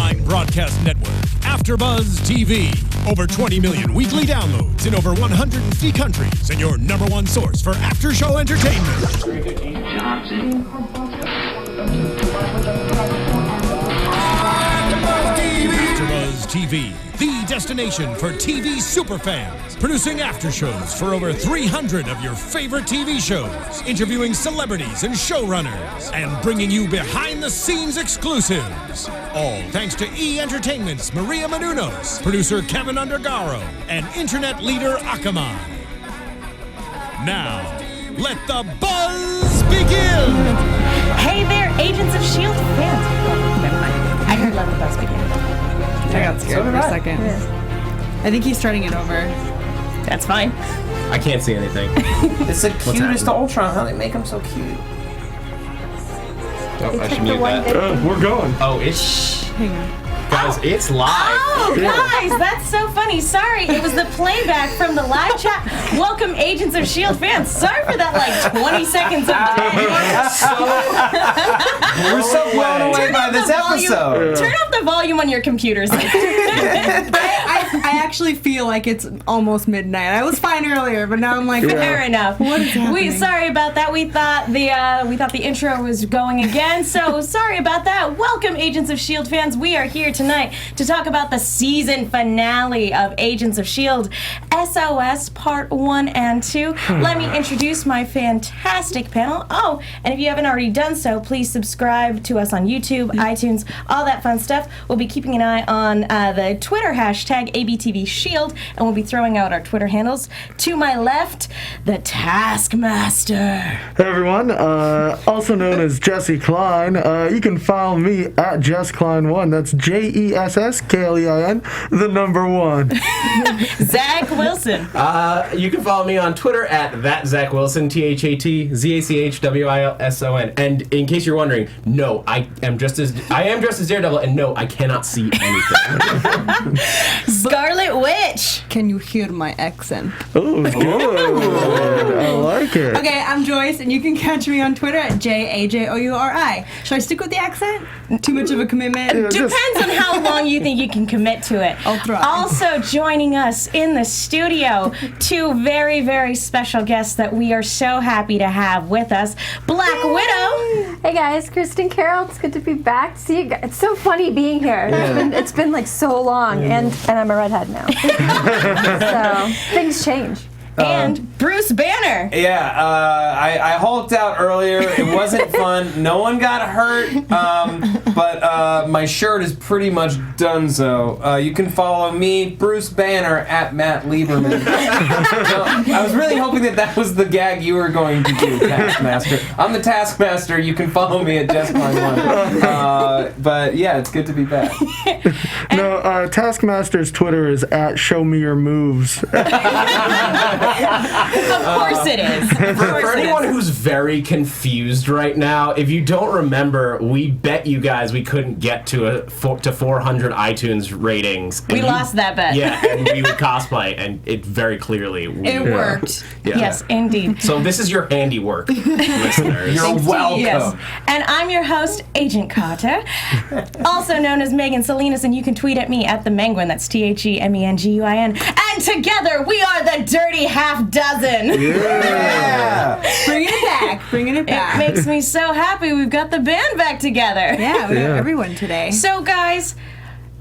online broadcast network, AfterBuzz TV. Over 20 million weekly downloads in over 150 countries, and your number one source for after-show entertainment. AfterBuzz TV, the destination for TV superfans, producing after-shows for over 300 of your favorite TV shows, interviewing celebrities and showrunners, and bringing you behind-the-scenes exclusives. All thanks to E! Entertainment's Maria Menounos, producer Kevin Undergaro, and internet leader Akamai. Now, let the buzz begin! Hey there, Agents of S.H.I.E.L.D. fans. Oh, never mind. I heard let the buzz begin. I got scared for a second. Yeah. I think he's starting it over. That's fine. I can't see anything. It's the cutest Ultron. How they make him so cute? Oh, I should mute that. We're going. Oh, it's... Hang on. Guys, it's live. Oh, guys, that's so funny. Sorry, it was the playback from the live chat. Welcome, Agents of S.H.I.E.L.D. fans. Sorry for that, 20 seconds of dead. We're so blown away by this episode. Turn off the volume on your computers. I actually feel like it's almost midnight. I was fine earlier, but now I'm like, fair enough. What is happening? Sorry about that. We thought the intro was going again, so sorry about that. Welcome, Agents of S.H.I.E.L.D. fans. We are here tonight to talk about the season finale of Agents of S.H.I.E.L.D. S.O.S. Part 1 and 2. Let me introduce my fantastic panel. Oh, and if you haven't already done so, please subscribe to us on YouTube, iTunes, all that fun stuff. We'll be keeping an eye on the Twitter hashtag ABTVShield, and we'll be throwing out our Twitter handles. To my left, the Taskmaster. Hey everyone, also known as Jesse Klein. You can follow me at JessKlein1. That's JessKlein, the number 1. Zach Wilson. You can follow me on Twitter at @ZachWilson, ThatZachWilson. And in case you're wondering, no, I am dressed as Daredevil, and no, I cannot see anything. Scarlett Witch. Can you hear my accent? Oh, good. I like it. Okay, I'm Joyce, and you can catch me on Twitter at JAJOURI. Should I stick with the accent? Too much of a commitment? Depends on how long you think you can commit to it. I'll try. Also joining us in the studio, two very, very special guests that we are so happy to have with us. Black Widow. Hey guys, Kristin Carole. It's good to be back. See you guys. It's so funny being here. It's been like so long, and I'm a redhead now. So things change. And Bruce Banner. Yeah, I hulked out earlier. It wasn't fun. No one got hurt, but my shirt is pretty much done so. You can follow me, Bruce Banner, at Matt Lieberman. I was really hoping that was the gag you were going to do, Taskmaster. I'm the Taskmaster. You can follow me at JessKlein1. But yeah, it's good to be back. No, Taskmaster's Twitter is at @ShowMeYourMoves. Of course it is. For anyone who's very confused right now, if you don't remember, we bet you guys we couldn't get to 400 iTunes ratings. We lost that bet. Yeah, and we would cosplay, and it very clearly worked. Yeah. Yes, indeed. So this is your handiwork, listeners. You're welcome. Yes. And I'm your host, Agent Carter, also known as Megan Salinas, and you can tweet at me at the Menguin. That's TheMenguin. And together we are the Dirty Half Dozen. Yeah. Bringing it back. It makes me so happy we've got the band back together. Yeah, we got everyone today. So guys,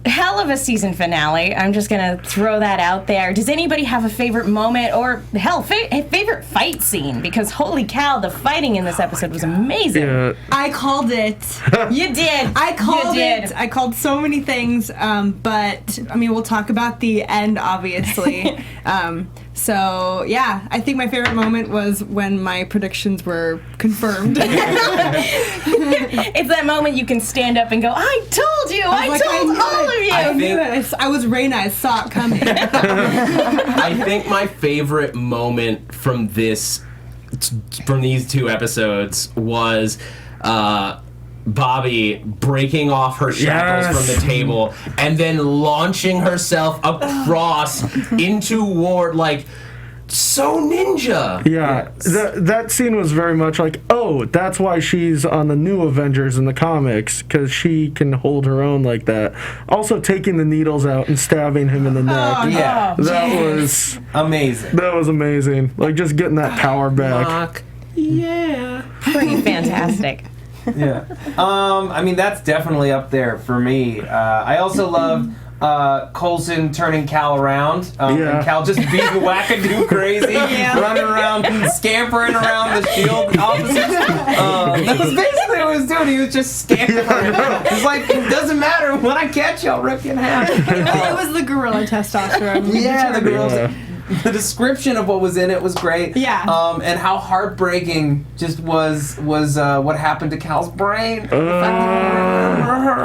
hell of a season finale. I'm just gonna throw that out there. Does anybody have a favorite moment, or hell, favorite fight scene? Because holy cow, the fighting in this episode was amazing. Yeah. I called it. You did. I called You did. it. I called so many things, but I mean, we'll talk about the end, obviously. So yeah, I think my favorite moment was when my predictions were confirmed. It's that moment you can stand up and go, I told you, I told all of you. I knew it. I was Raina. I saw it coming. I think my favorite moment from these two episods was Bobby breaking off her shackles from the table and then launching herself across into Ward, like so ninja. Yeah, that scene was very much like, oh, that's why she's on the new Avengers in the comics, because she can hold her own like that. Also, taking the needles out and stabbing him in the neck. Yeah. That was amazing. That was amazing. Like, just getting that power back. Yeah. Pretty fantastic. Yeah. I mean, that's definitely up there for me. I also love Coulson turning Cal around. And Cal just being wackadoo crazy, running around, scampering around the S.H.I.E.L.D. offices. That was basically what he was doing. He was just scampering. It's like, it doesn't matter. When I catch you, I'll rip you in half. It was the gorilla testosterone. Yeah, the gorilla. The description of what was in it was great. Yeah. And how heartbreaking just was what happened to Cal's brain.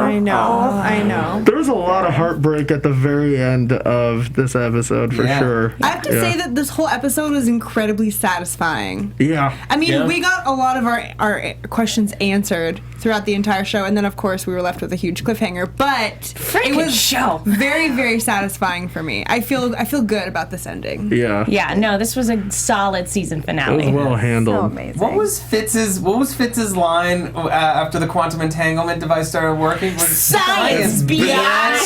I know. There was a lot of heartbreak at the very end of this episode, for sure. I have to say that this whole episode was incredibly satisfying. Yeah. I mean, we got a lot of our questions answered throughout the entire show, and then, of course, we were left with a huge cliffhanger, but it was very, very satisfying for me. I feel good about this ending. Yeah. Yeah, no, this was a solid season finale. It was well handled. So amazing. What was Fitz's line after the quantum entanglement device started working? Science, biatch!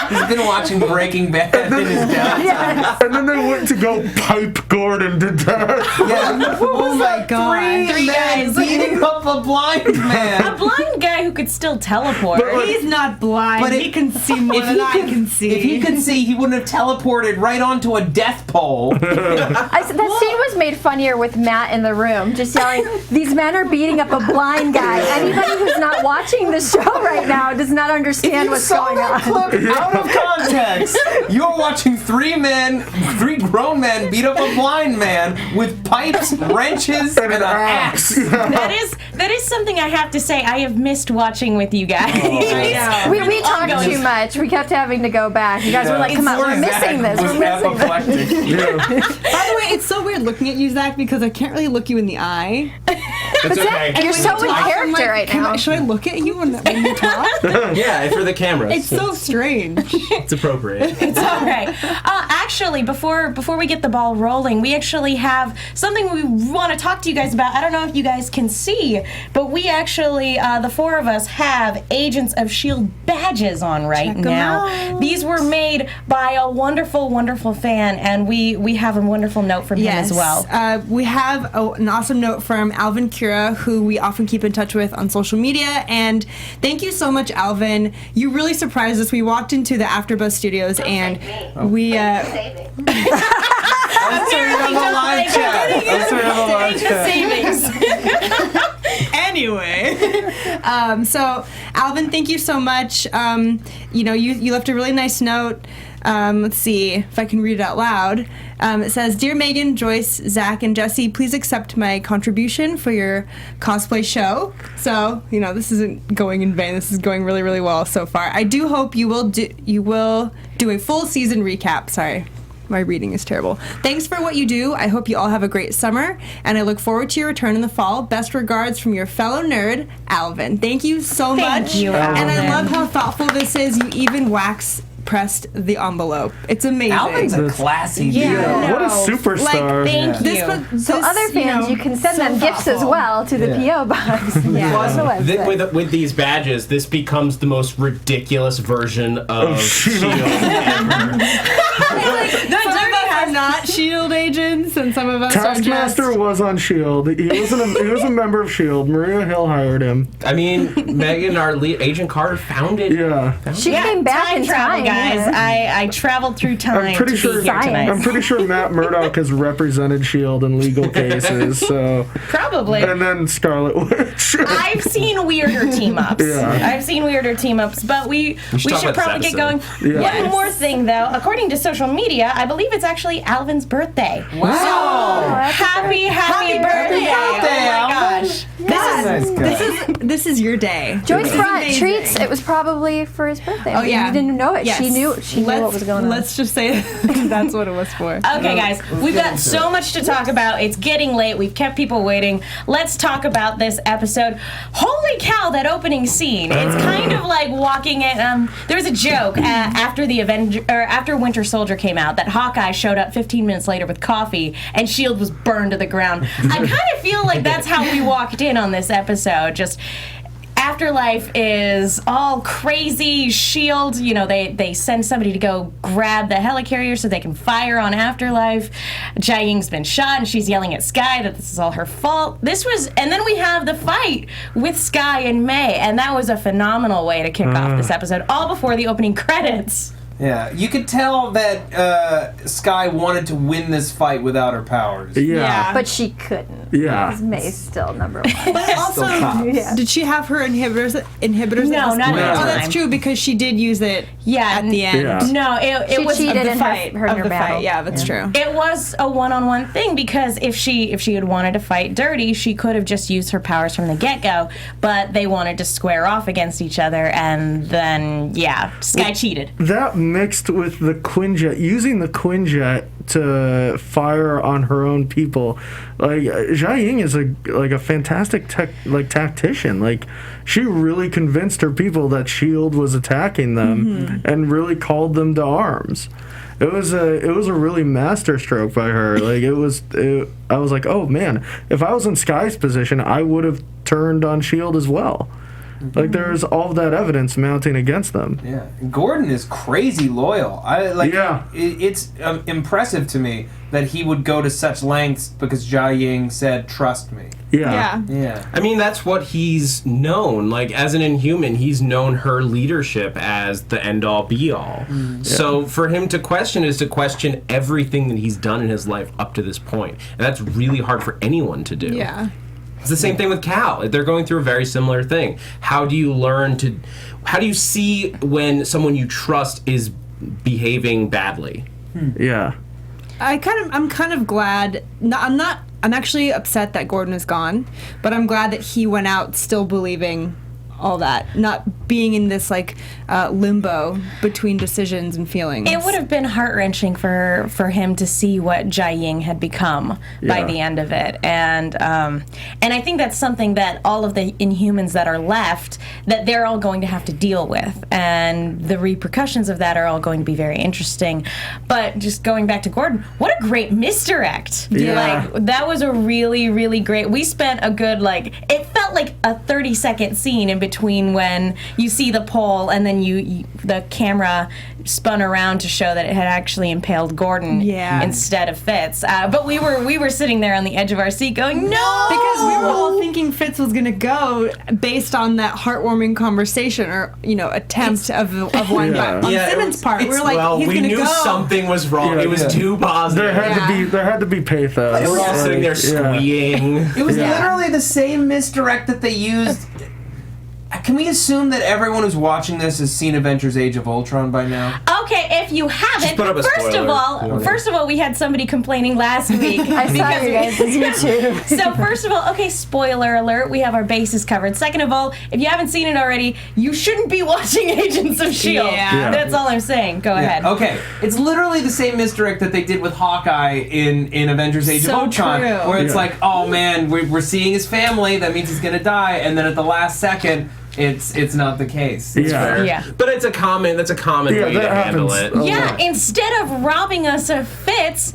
He's been watching Breaking Bad in his downtime. And then they went to go pipe Gordon to death. Yeah. Oh my god. Three guys beating up a blind man. A blind guy who could still teleport. He's not blind. But he can see more than I can see. If he could see, he wouldn't have teleported right onto a death pole. That scene was made funnier with Matt in the room, just yelling, "These men are beating up a blind guy." Anybody who's not watching the show right now does not understand what's going on. Clip out of context. You're watching three grown men beat up a blind man with pipes, wrenches, and an axe. That is something I have to say I have missed watching with you guys. We talked too much. We kept having to go back. You guys were like, "Come on, we're missing this. We're missing this." By the way, it's so weird looking at you, Zach, because I can't really look you in the eye. That's okay. You're so in character right now. Should I look at you when you talk? Yeah, for the camera. It's so strange. It's appropriate. It's all right. Actually, before we get the ball rolling, we actually have something we want to talk to you guys about. I don't know if you guys can see, but we actually, the four of us, have Agents of S.H.I.E.L.D. badges on right now. These were made by a wonderful, wonderful fan, and we have a wonderful note from him as well. We have an awesome note from Alvin Cura, who we often keep in touch with on social media, and thank you so much, Alvin. You really surprised us. We walked into the AfterBuzz studios, and we... I'm sorry, I'm a live chat. Anyway, so Alvin, thank you so much. You left a really nice note. Let's see if I can read it out loud. It says, "Dear Megan, Joyce, Zach, and Jesse, please accept my contribution for your cosplay show." So, this isn't going in vain. This is going really, really well so far. I do hope you will do a full season recap. Sorry. My reading is terrible. Thanks for what you do. I hope you all have a great summer, and I look forward to your return in the fall. Best regards from your fellow nerd, Alvin. Thank you so much. Thank you, Alvin. And I love how thoughtful this is. You even pressed the envelope. It's amazing. Alvin's a classy dude. What a superstar. Thank you. So other fans, you can send them gifts as well to the P.O. box. On the website. With these badges, this becomes the most ridiculous version of S.H.I.E.L.D. ever. Some of us are not S.H.I.E.L.D. agents, and some of us Taskmaster are just... was on S.H.I.E.L.D. He was a member of S.H.I.E.L.D. Maria Hill hired him. I mean, Megan, our lead, Agent Carter, found it. Yeah. She came back in travel, time, guys. yeah. I traveled through time I'm pretty to be here tonight. I'm pretty sure Matt Murdock has represented S.H.I.E.L.D. in legal cases. So probably. And then Scarlett Witch. I've seen weirder team-ups. But we should probably get going. Yeah. One more thing, though. According to social media, I believe it's actually Alvin's birthday. Wow. So, happy birthday. Oh my gosh. This is your day. Joyce brought amazing. treats. It was probably for his birthday. Oh, yeah. You didn't know it. Yes. She knew what was going on. Let's just say that's what it was for. Okay, guys, we've got so much to talk about. It's getting late. We've kept people waiting. Let's talk about this episode. Holy cow, that opening scene. It's kind of like walking in. There was a joke after Winter Soldier came out that Hawkeye showed up 15 minutes later with coffee and S.H.I.E.L.D. was burned to the ground. I kind of feel like that's how we walked in on this episode. Just Afterlife is all crazy. S.H.I.E.L.D., you know, they send somebody to go grab the helicarrier so they can fire on Afterlife. Jia-Ying's been shot and she's yelling at Skye that this is all her fault. And then we have the fight with Skye and May, and that was a phenomenal way to kick off this episode, all before the opening credits. Yeah, you could tell that Skye wanted to win this fight without her powers. Yeah. But she couldn't. Yeah. Because May's still number one. But also, did she have her inhibitors? No, not at the Oh, that's time. true because she did use it. Yeah, at the end. Yeah. No, it She was cheated Of the in fight. her Of the battle. fight. Yeah, that's true. It was a one-on-one thing because if she had wanted to fight dirty, she could have just used her powers from the get-go. But they wanted to square off against each other, and then Skye cheated. That mixed with the Quinjet, using the Quinjet to fire on her own people. Like Jia-Ying is a fantastic tactician. Like she really convinced her people that S.H.I.E.L.D. was attacking them and really called them to arms. It was a really masterstroke by her. Like I was like, oh man, if I was in Skye's position, I would have turned on S.H.I.E.L.D. as well. Like there's all of that evidence mounting against them. Yeah, Gordon is crazy loyal. It's impressive to me that he would go to such lengths because Jia-Ying said, "Trust me." Yeah. Yeah. I mean, that's what he's known. Like, as an Inhuman, he's known her leadership as the end-all, be-all. So for him to question is to question everything that he's done in his life up to this point. And that's really hard for anyone to do. Yeah. It's the same thing with Cal. They're going through a very similar thing. How do you see when someone you trust is behaving badly? Yeah. I'm kind of glad. I'm actually upset that Gordon is gone, but I'm glad that he went out still believing all that, not being in this limbo between decisions and feelings. It would have been heart-wrenching for him to see what Jia-Ying had become by the end of it, and I think that's something that all of the Inhumans that are left, that they're all going to have to deal with, and the repercussions of that are all going to be very interesting. But just going back to Gordon, what a great misdirect! Yeah. Like that was a really, really great. We spent a good it felt like a 30-second scene in between when you see the pole and then the camera spun around to show that it had actually impaled Gordon instead of Fitz. But we were sitting there on the edge of our seat going, no! Because we were all thinking Fitz was going to go based on that heartwarming conversation or, attempt of one on Simmons' part. We were like, he's going to go. We knew something was wrong. Yeah, it was too positive. There had to be pathos. We're all sitting there squeeing. It was literally the same misdirect that they used. Can we assume that everyone who's watching this has seen Avengers: Age of Ultron by now? Okay, if you haven't, put up a spoiler. first of all, we had somebody complaining last week. I saw you guys' YouTube. So first of all, okay, spoiler alert, we have our bases covered. Second of all, if you haven't seen it already, you shouldn't be watching Agents of S.H.I.E.L.D. Yeah. That's all I'm saying. Go ahead. Okay, it's literally the same misdirect that they did with Hawkeye in Avengers: Age of Ultron, true. where it's like, oh man, we're seeing his family, that means he's gonna die, and then at the last second, it's not the case. Yeah. But that's a common way to handle it. Yeah, instead of robbing us of Fitz,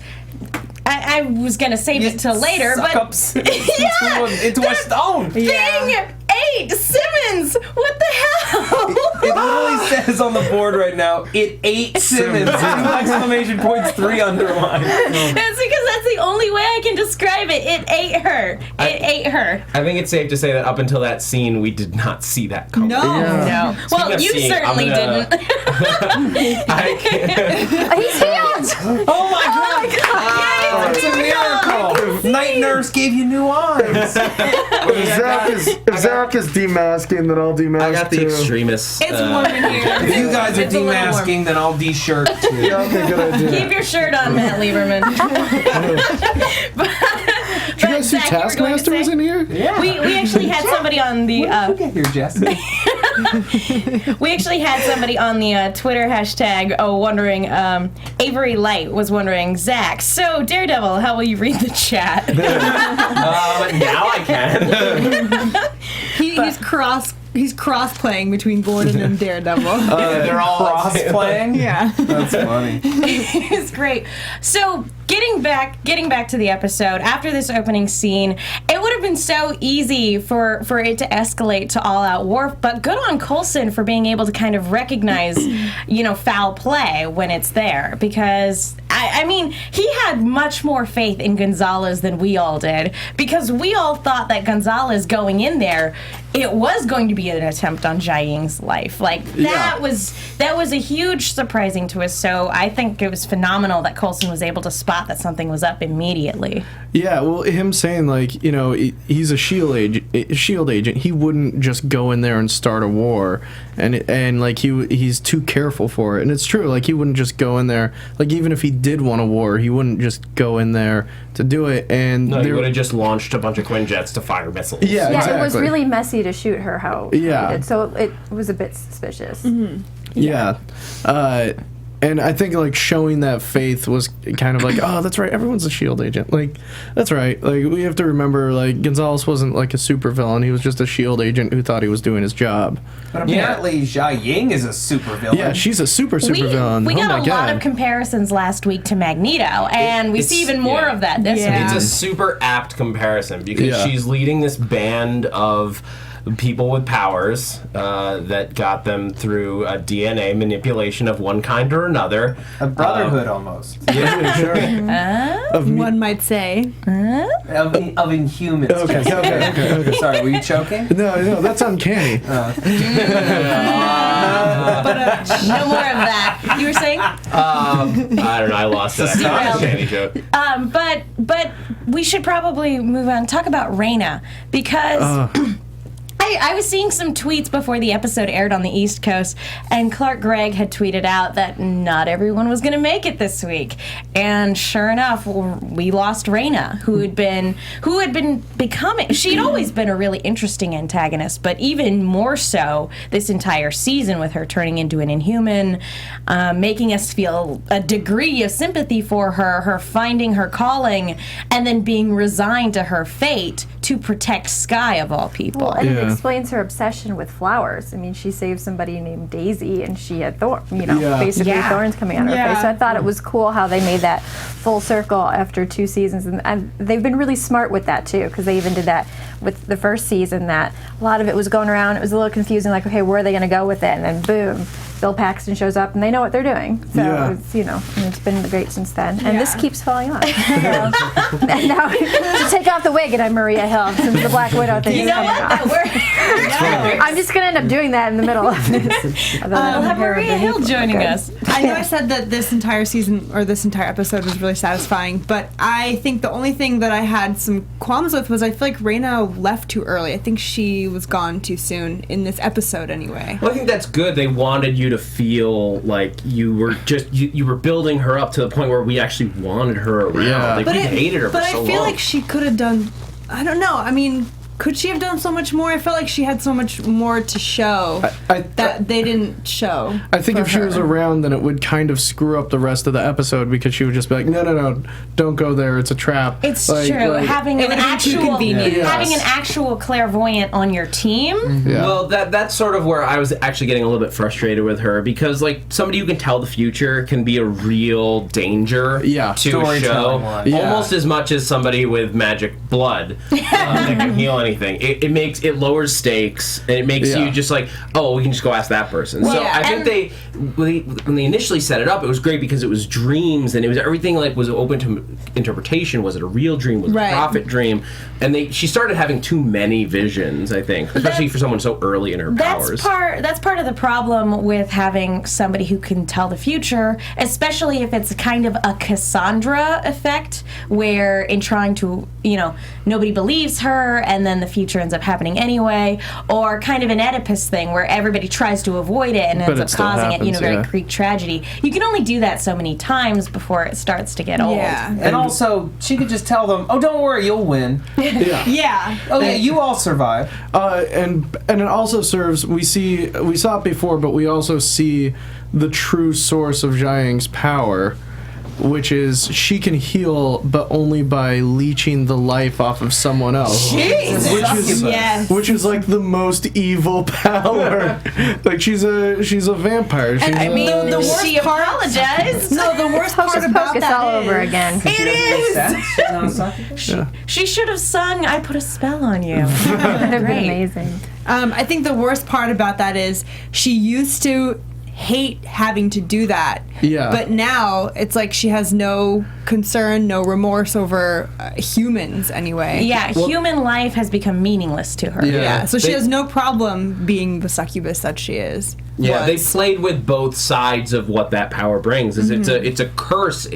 I was gonna save it till later, but into a stone. Thing ate Simmons. What the hell? It literally says on the board right now, it ate Simmons. 2 exclamation points, 3 underlined. That's because that's the only way I can describe it. It ate her. It ate her. I think it's safe to say that up until that scene, we did not see that coming. No. No. Well, of you seeing, certainly didn't. He's healed! Oh my god! It's a miracle! Night Nurse gave you new eyes. If Zach is demasking, then I'll demask I got the too. extremist. It's warm in here. If you guys are It's a little warm. demasking, then I'll de-shirt too. Yeah, okay, good idea. Keep your shirt on, Matt Lieberman. Did you guys see Zach, you were going to Taskmaster was say? in here? Yeah. We actually had somebody on the Get here, Jesse. we actually had somebody on the Twitter hashtag wondering. Avery Light was wondering, Zach. So Daredevil, how will you read the chat? Now I can. He's cross-playing between Gordon and Daredevil. They're all Cross-playing? Yeah. That's funny. It's great. So getting back to the episode, after this opening scene, it would have been so easy for it to escalate to all-out war, but good on Coulson for being able to kind of recognize, foul play when it's there, because I mean, he had much more faith in Gonzalez than we all did, because we all thought that Gonzalez going in there, it was going to be an attempt on Jia Ying's life. Like, that was a huge surprising to us, so I think it was phenomenal that Coulson was able to spot that something was up immediately. Yeah, well, him saying, like, he's a S.H.I.E.L.D. agent. He wouldn't just go in there and start a war, and like, he's too careful for it. And it's true, like, he wouldn't just go in there, like, even if he did want a war, he wouldn't just go in there to do it. And No, he would have just launched a bunch of Quinjets to fire missiles. Yeah, exactly. It was really messy to shoot her how he did, so it was a bit suspicious. Mm-hmm. Yeah. And I think, like, showing that faith was kind of like, oh, that's right, everyone's a S.H.I.E.L.D. agent. Like, that's right. Like, we have to remember, like, Gonzalez wasn't, like, a supervillain. He was just a S.H.I.E.L.D. agent who thought he was doing his job. But apparently Jia Ying is a supervillain. Yeah, she's a supervillain. We got oh my a God. lot of comparisons last week to Magneto, and we see even more of that this week. It's a super apt comparison because she's leading this band of people with powers that got them through a DNA manipulation of one kind or another. A brotherhood almost. Yeah, sure. One might say. Of Inhumans. Okay. Sorry, were you choking? No, that's uncanny. But no more of that. You were saying? I don't know. I lost it. I thought it was a Danny joke. But we should probably move on and talk about Raina, because I was seeing some tweets before the episode aired on the East Coast, and Clark Gregg had tweeted out that not everyone was going to make it this week. And sure enough, we lost Raina, who had been becoming. She'd always been a really interesting antagonist, but even more so this entire season, with her turning into an Inhuman, making us feel a degree of sympathy for her finding her calling, and then being resigned to her fate to protect Skye of all people. Well, and it explains her obsession with flowers. I mean, she saved somebody named Daisy, and she had thorns coming on her face. So I thought it was cool how they made that full circle after 2 seasons, and they've been really smart with that too, because they even did that with the first season. That a lot of it was going around. It was a little confusing, like, okay, where are they going to go with it? And then boom, Bill Paxton shows up, and they know what they're doing. So it's, it's been great since then. And this keeps falling off. And now to take off the wig, and I'm Maria Hill, since the Black Widow thing is coming off. I'm just going to end up doing that in the middle of this. We'll have Maria Hill joining us. I know I said that this entire season, or this entire episode, was really satisfying, but I think the only thing that I had some qualms with was I feel like Raina left too early. I think she was gone too soon in this episode anyway. Well, I think that's good. They wanted you to feel like you were just you were building her up to the point where we actually wanted her around. Yeah. Like, we hated her for so long. But I feel like she could have done, I don't know, I mean, could she have done so much more? I felt like she had so much more to show that they didn't show. I think if she was around, then it would kind of screw up the rest of the episode, because she would just be like, no, don't go there, it's a trap. It's true. Having an actual clairvoyant on your team. Mm-hmm. Yeah. Well, that's sort of where I was actually getting a little bit frustrated with her, because, like, somebody who can tell the future can be a real danger to a show. Almost as much as somebody with magic blood that can heal anything. It lowers stakes, and it makes you just like, oh, we can just go ask that person. So I think when they initially set it up, it was great because it was dreams, and it was everything, like, was open to interpretation. Was it a real dream? Was it a prophet dream? And she started having too many visions, I think, especially for someone so early in her powers. That's part of the problem with having somebody who can tell the future, especially if it's kind of a Cassandra effect, where in trying to, nobody believes her, and then then the future ends up happening anyway, or kind of an Oedipus thing where everybody tries to avoid it and ends up causing it, very Greek tragedy. You can only do that so many times before it starts to get old. Yeah. And also, she could just tell them, "Oh, don't worry, you'll win." Yeah. Oh yeah, you all survive. And it also serves. We saw it before, but we also see the true source of Jiaying's power, which is she can heal, but only by leeching the life off of someone else. Which is like the most evil power. Like she's a vampire. And I mean, the worst she apologized. No, the worst part about that all over again. It is. She should have sung "I Put a Spell on You." That'd be amazing. I think the worst part about that is she used to hate having to do that. Yeah. But now it's like she has no concern, no remorse over humans anyway. Yeah, human life has become meaningless to her. Yeah. So she has no problem being the succubus that she is. Yeah, they played with both sides of what that power brings. It's a curse,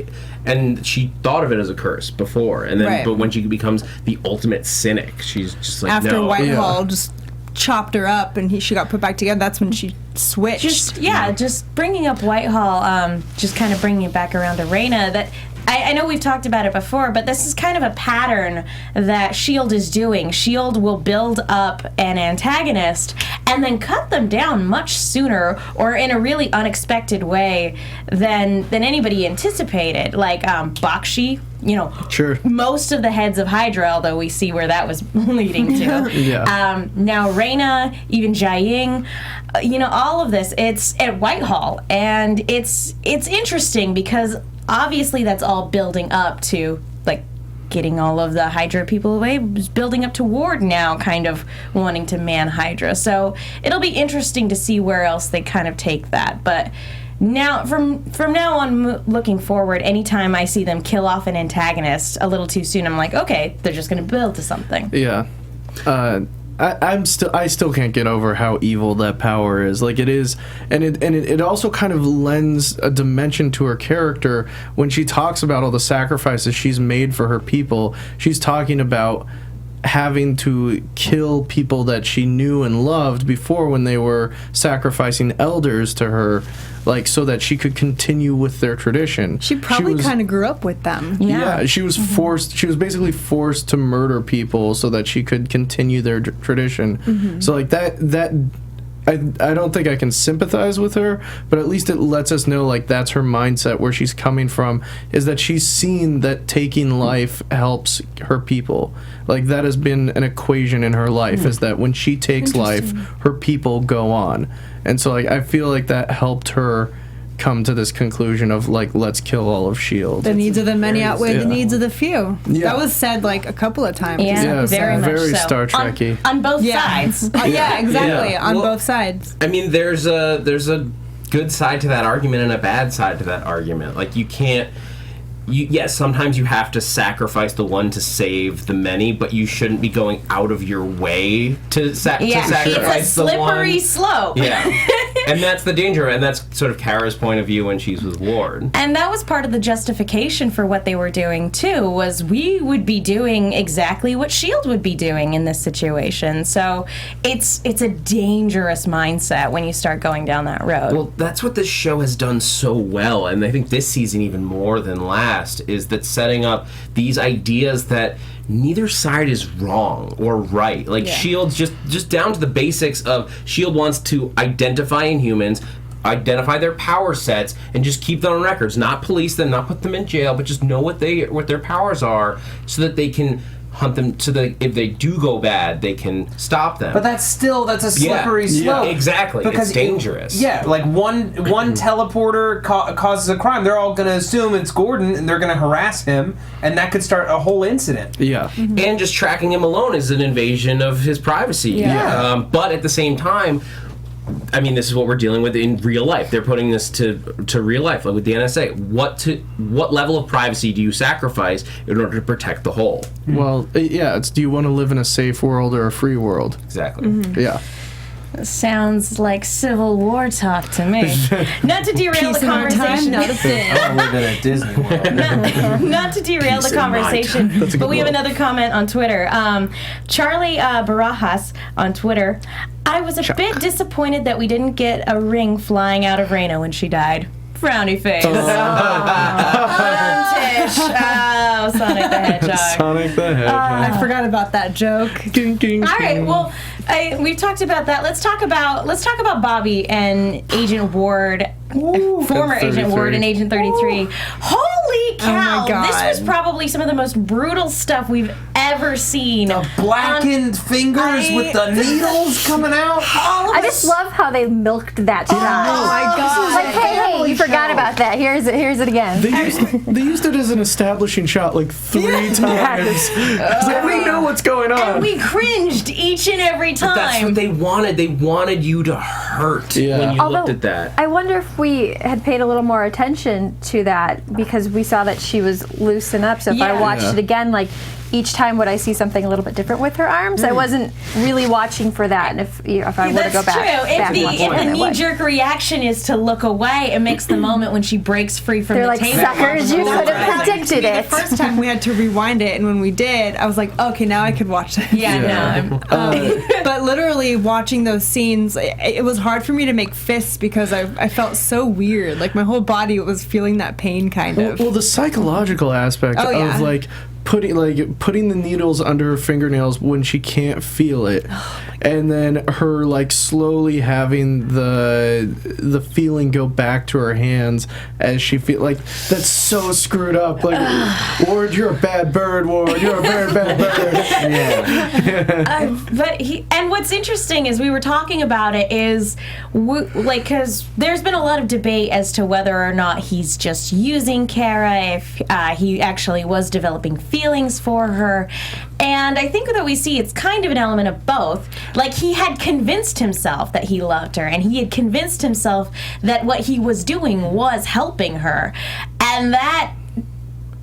and she thought of it as a curse before, and then but when she becomes the ultimate cynic, she's just like after no. Whitehall just chopped her up and she got put back together. That's when she switched. Just bringing up Whitehall, just kind of bringing it back around to Raina. That I know we've talked about it before, but this is kind of a pattern that S.H.I.E.L.D. is doing. S.H.I.E.L.D. will build up an antagonist and then cut them down much sooner or in a really unexpected way than anybody anticipated. Like Bakshi, Sure. Most of the heads of Hydra, although we see where that was leading to. Now Raina, even Jiaying, all of this, it's at Whitehall, and it's interesting because obviously that's all building up to getting all of the Hydra people away, building up to Ward now kind of wanting to man Hydra. So it'll be interesting to see where else they kind of take that. But now, from now on, looking forward, anytime I see them kill off an antagonist a little too soon, I'm like, okay, they're just going to build to something. Yeah. I still can't get over how evil that power is. Like it is, and it also kind of lends a dimension to her character when she talks about all the sacrifices she's made for her people. She's talking about having to kill people that she knew and loved before when they were sacrificing elders to her, so that she could continue with their tradition. She probably kind of grew up with them. Yeah, she was forced. She was basically forced to murder people so that she could continue their tradition. So that. I don't think I can sympathize with her, but at least it lets us know that's her mindset, where she's coming from, is that she's seen that taking life helps her people. That has been an equation in her life, is that when she takes life, her people go on. And so I feel like that helped her come to this conclusion of let's kill all of S.H.I.E.L.D. The needs of the many outweigh the needs of the few. That was said a couple of times. Yeah, very much very so. Star Trek-y. On both sides. Yeah, exactly. On both sides. I mean, there's a good side to that argument and a bad side to that argument. You can't. Yes, sometimes you have to sacrifice the one to save the many, but you shouldn't be going out of your way to sacrifice the one. It's a slippery slope. Yeah. And that's the danger, and that's sort of Kara's point of view when she's with Ward. And that was part of the justification for what they were doing, too, was we would be doing exactly what S.H.I.E.L.D. would be doing in this situation. So it's a dangerous mindset when you start going down that road. Well, that's what this show has done so well, and I think this season even more than last, is that setting up these ideas that neither side is wrong or right. S.H.I.E.L.D's just down to the basics of S.H.I.E.L.D. wants to identify Inhumans, identify their power sets, and just keep them on records. Not police them, not put them in jail, but just know what their powers are so that they can hunt them, so that if they do go bad, they can stop them. But that's a slippery slope. Yeah, exactly. Because it's dangerous. One teleporter causes a crime. They're all going to assume it's Gordon, and they're going to harass him, and that could start a whole incident. Yeah. And just tracking him alone is an invasion of his privacy. Yeah. But at the same time, I mean, this is what we're dealing with in real life. They're putting this to real life, with the NSA. What level of privacy do you sacrifice in order to protect the whole? Well, it's do you want to live in a safe world or a free world? Exactly. Yeah. Sounds like Civil War talk to me. Not to derail the conversation. Not a thing. I'm living at Disney World. Not to derail the conversation, but we have another comment on Twitter. Charlie Barajas on Twitter. I was a bit disappointed that we didn't get a ring flying out of Raina when she died. Frowny face. Tish. Oh, Sonic the Hedgehog. Sonic the Hedgehog. I forgot about that joke. All right, well, we've talked about that. Let's talk about Bobby and Agent Ward, former Agent Ward and Agent 33. Holy cow! Oh my God. This was probably some of the most brutal stuff we've ever seen. The blackened fingers with the needles coming out. I just love how they milked that shot. Oh my God. Like, hey, you forgot about that. Here's it again. They used it as an establishing shot like 3 times. Like, we know what's going on. And we cringed each and every time. But that's what they wanted. They wanted you to hurt when you looked at that. I wonder if we had paid a little more attention to that because we saw that she was loosened up. So if I watched it again, like each time would I see something a little bit different with her arms? I wasn't really watching for that. And if I were to go back, if the knee-jerk reaction is to look away, it makes the moment when she breaks free from They're the like table. suckers. You could have predicted it. The first time we had to rewind it, and when we did, I was like, okay, now I could watch this. But literally watching those scenes, it was hard for me to make fists because I felt so weird. Like my whole body was feeling that pain, kind of. Well, the psychological aspect of like putting the needles under her fingernails when she can't feel it, and then her like slowly having the feeling go back to her hands as she feel like that's so screwed up. Like, Ward, you're a bad bird. Ward, you're a very bad bird. And what's interesting is we were talking about it is because there's been a lot of debate as to whether or not he's just using Kara, if he actually was developing feelings for her. And I think that we see it's kind of an element of both. Like, he had convinced himself that he loved her, and he had convinced himself that what he was doing was helping her. And that,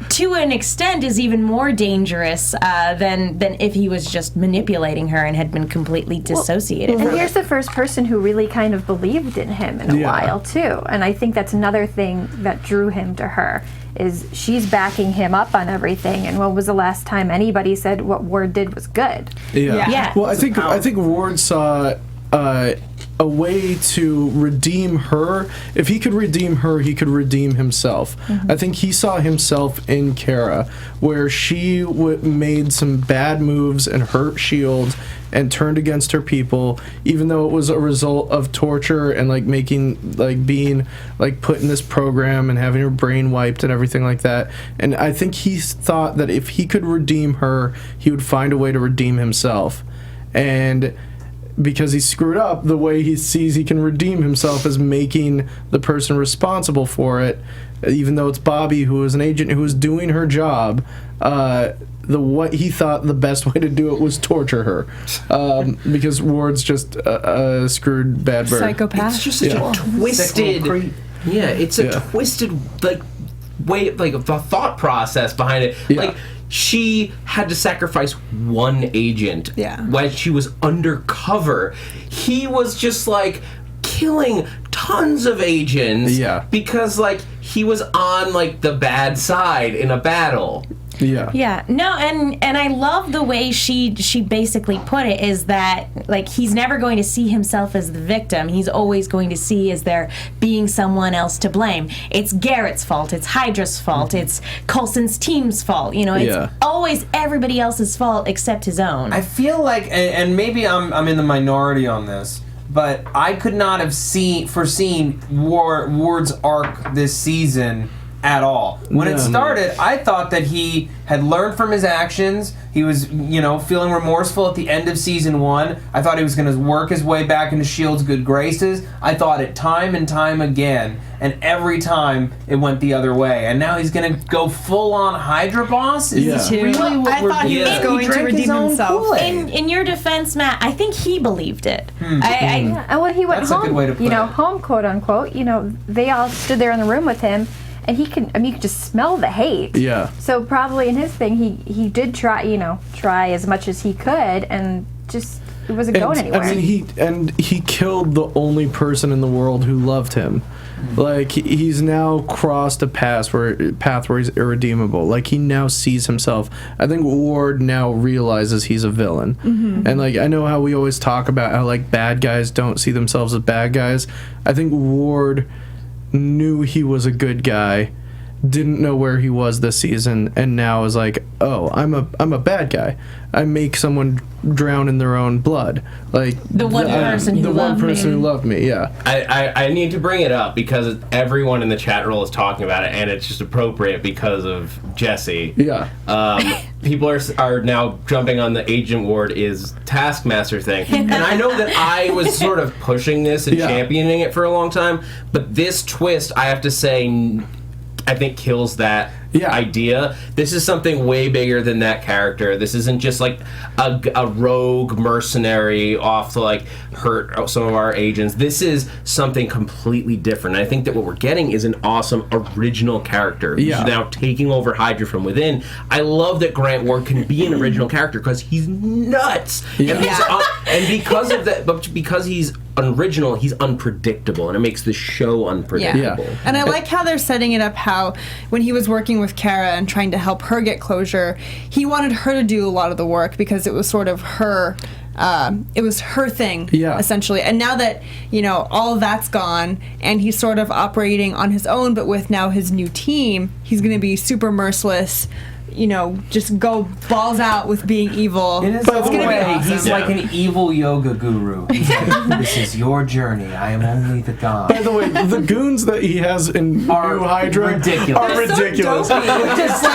to an extent, is even more dangerous than if he was just manipulating her and had been completely dissociated. And here's the first person who really kind of believed in him in a while, too. And I think that's another thing that drew him to her, is she's backing him up on everything. And when was the last time anybody said what Ward did was good? Yeah. Well, I think Ward saw a way to redeem her. If he could redeem her, he could redeem himself. I think he saw himself in Kara, where she made some bad moves and hurt S.H.I.E.L.D. and turned against her people, even though it was a result of torture and being put in this program and having her brain wiped and everything like that. And I think he thought that if he could redeem her, he would find a way to redeem himself. And because he screwed up, the way he sees he can redeem himself is making the person responsible for it, even though it's Bobby, who is an agent who was doing her job. What he thought the best way to do it was torture her, because Ward's just a screwed bad bird. Psychopath. It's just such a twisted. It's a twisted way, the thought process behind it. Yeah. She had to sacrifice one agent when she was undercover. He was just killing tons of agents because he was on the bad side in a battle. Yeah. No, and I love the way she basically put it, is that he's never going to see himself as the victim. He's always going to see as there being someone else to blame. It's Garrett's fault. It's Hydra's fault. It's Coulson's team's fault. It's always everybody else's fault except his own. I feel like, and maybe I'm in the minority on this, but I could not have foreseen Ward's arc this season at all. When it started, I thought that he had learned from his actions. He was, feeling remorseful at the end of season 1. I thought he was going to work his way back into S.H.I.E.L.D.'s good graces. I thought it time and time again, and every time it went the other way. And now he's going to go full on Hydra boss? Is this really what I thought he was going to redeem himself. In your defense, Matt, I think he believed it. And when he went That's home, a good way to put it. home, quote unquote, they all stood there in the room with him. And you could just smell the hate. Yeah. So probably in his thing, he did try as much as he could, and just wasn't going anywhere. I mean, he killed the only person in the world who loved him. Like, he's now crossed a path where he's irredeemable. Like, he now sees himself. I think Ward now realizes he's a villain. And, like, I know how we always talk about how, like, bad guys don't see themselves as bad guys. I think Ward knew he was a good guy, didn't know where he was this season, and now is like, oh, I'm a bad guy. I make someone drown in their own blood. Like the one person who loved me. Yeah. I need to bring it up because everyone in the chat roll is talking about it, and it's just appropriate because of Jesse. Yeah. People are now jumping on the Agent Ward is Taskmaster thing, and I know that I was sort of pushing this and championing it for a long time, but this twist, I have to say, I think kills that idea. This is something way bigger than that character. This isn't just like a rogue mercenary off to like hurt some of our agents. This is something completely different. And I think that what we're getting is an awesome original character who's now taking over Hydra from within. I love that Grant Ward can be an original character because he's nuts. And because of that, but because he's original, he's unpredictable, and it makes the show unpredictable. And I like how they're setting it up, how when he was working with Kara and trying to help her get closure, he wanted her to do a lot of the work because it was sort of her it was her thing, essentially. And now that, you know, all of that's gone and he's sort of operating on his own, but with now his new team, he's going to be super merciless, you know, just go balls out with being evil. In his own way, he's like an evil yoga guru. He's like, this is your journey. I am only the god. By the way, the goons that he has in New Hydra ridiculous. are ridiculous. Just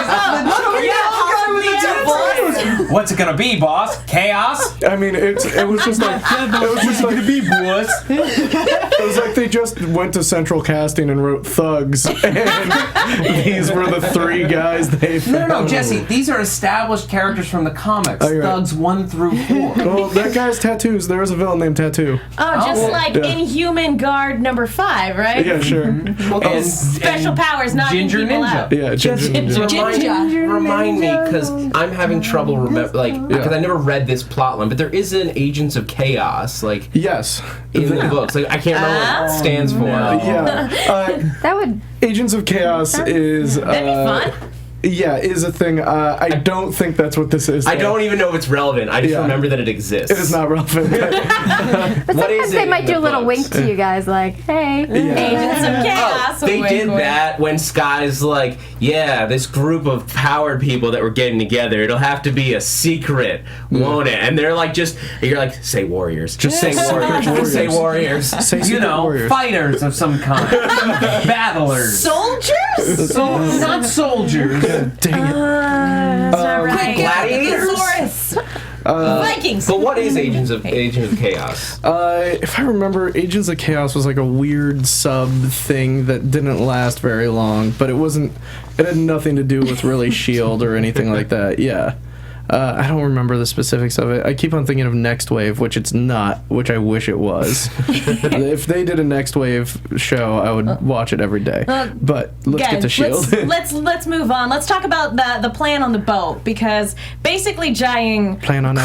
what's it gonna be, boss? Chaos? I mean, it was just like gonna be, boss? It was like they just went to central casting and wrote thugs, and these were the three guys they found. No, Jesse, these are established characters from the comics. Oh, Thugs 1 through 4. Well, that guy's tattoos. There was a villain named Tattoo. Like Inhuman Guard number 5, right? Yeah, sure. And special powers, not Ginger people Ninja. out. Yeah, Ginger. Remind me, because I'm having trouble because I never read this plotline, but there is an Agents of Chaos, like yes, in the books. Like I can't remember what it stands for. Yeah, that would Agents of Chaos is that'd be fun. Yeah, is a thing. I don't think that's what this is. I don't even know if it's relevant. I just remember that it exists. It is not relevant. But sometimes they might do a little wink to you guys, like, hey, Agents of Chaos. They did that when Sky's like, yeah, this group of powered people that we're getting together, it'll have to be a secret, won't it? And they're like, you're like, say warriors. Just say warriors. Just say warriors. Say warriors. Fighters of some kind. Battlers. Soldiers? Not soldiers. Dang it. That's not right. Gladiators? Vikings. But what is Agents of Chaos? If I remember, Agents of Chaos was like a weird sub thing that didn't last very long, but it had nothing to do with really S.H.I.E.L.D. or anything like that. Yeah. I don't remember the specifics of it. I keep on thinking of Next Wave, which it's not, which I wish it was. If they did a Next Wave show, I would watch it every day. But let's get to S.H.I.E.L.D. Let's move on. Let's talk about the plan on the boat, because basically Jiaying,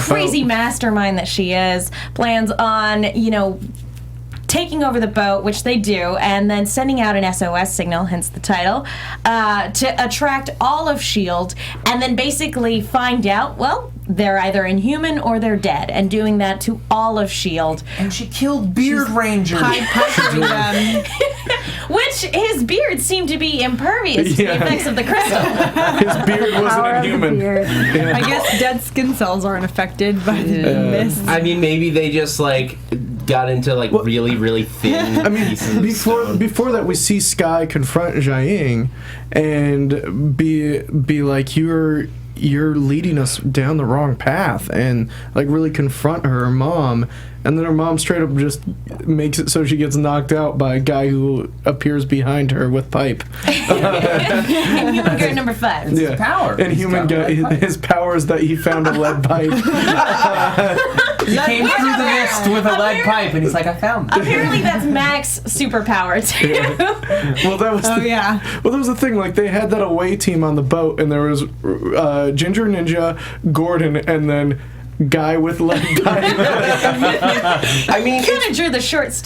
crazy mastermind that she is, plans on, you know, taking over the boat, which they do, and then sending out an SOS signal, hence the title, to attract all of S.H.I.E.L.D. and then basically find out, well, they're either inhuman or they're dead, and doing that to all of S.H.I.E.L.D. And she killed Beard Rangers. Which his beard seemed to be impervious to the effects of the crystal. His beard wasn't inhuman. I guess dead skin cells aren't affected by the mist. I mean, maybe they just like got into like really thin. I mean, before that, we see Sky confront Jiaying and be like, you're leading us down the wrong path, and like really confront her mom, and then her mom straight up just makes it so she gets knocked out by a guy who appears behind her with pipe. Inhuman Guard number 5. It's his power. And his power is that he found a lead pipe. He came through the mist with a lead pipe, and he's like, I found it. Apparently that's Mac's superpower too. Well, that was well, that was the thing. Like, they had that away team on the boat, and there was Ginger Ninja, Gordon, and then guy with leg I mean, Kind of drew the short on it's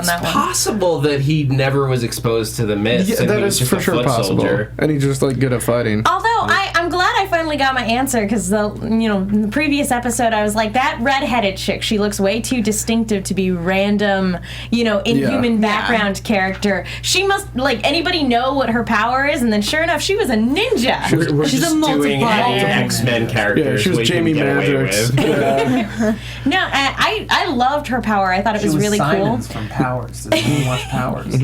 that one. possible that he never was exposed to the myths. Yeah, and that he was is just for a sure foot possible. soldier. And he's just like good at fighting. Although I'm glad I finally got my answer because in the previous episode I was like, that redheaded chick, she looks way too distinctive to be random, inhuman background character. She must, like, anybody know what her power is? And then sure enough, she was a ninja. We're She's just a doing any multiplier. X-Men characters. Yeah, she was we can Jamie get away Madrox. with. Yeah. No, I loved her power. I thought it She was really Simons cool. from Powers. Does anyone watch Powers?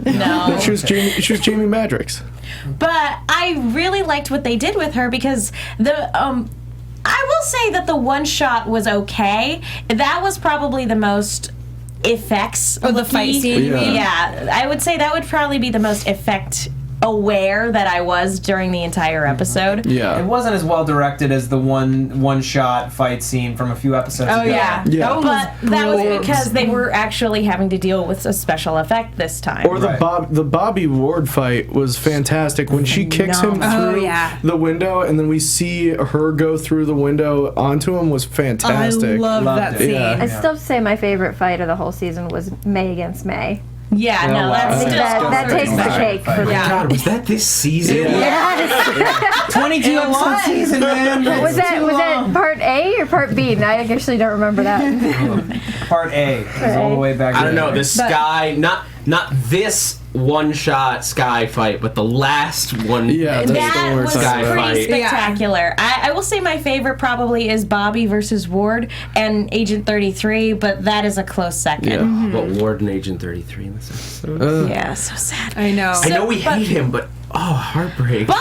No. She was Jamie Madrox. But I really liked what they did with her because I will say that the one shot was okay. That was probably the most effects. Oh, the fight scene, you mean? Yeah, I would say that would probably be the most effect aware that I was during the entire episode. Yeah. It wasn't as well directed as the one shot fight scene from a few episodes ago. Yeah. Yeah. That one But that was brilliant. because they were actually having to deal with a special effect this time. Or the Right. the Bobby Ward fight was fantastic when she kicks him Oh, through yeah. the window and then we see her go through the window onto him was fantastic. I loved Loved that it. scene. Yeah. I still have to say my favorite fight of the whole season was May against May. Yeah, no, wow. that's I think still that takes the cake for me. God, was that this season? Yes. 22 episode season, man. Was that part A or part B? I actually don't remember that. Part A? It was all the way back. I don't know. there. The sky, not this one-shot sky fight, but the last one. Yeah, that's the That one we're was talking Sky about. pretty fight. spectacular. I will say my favorite probably is Bobby versus Ward and Agent 33, but that is a close second. Yeah. But Ward and Agent 33 in this episode. Yeah, so sad. I know. I know we but- hate him, but heartbreak. But,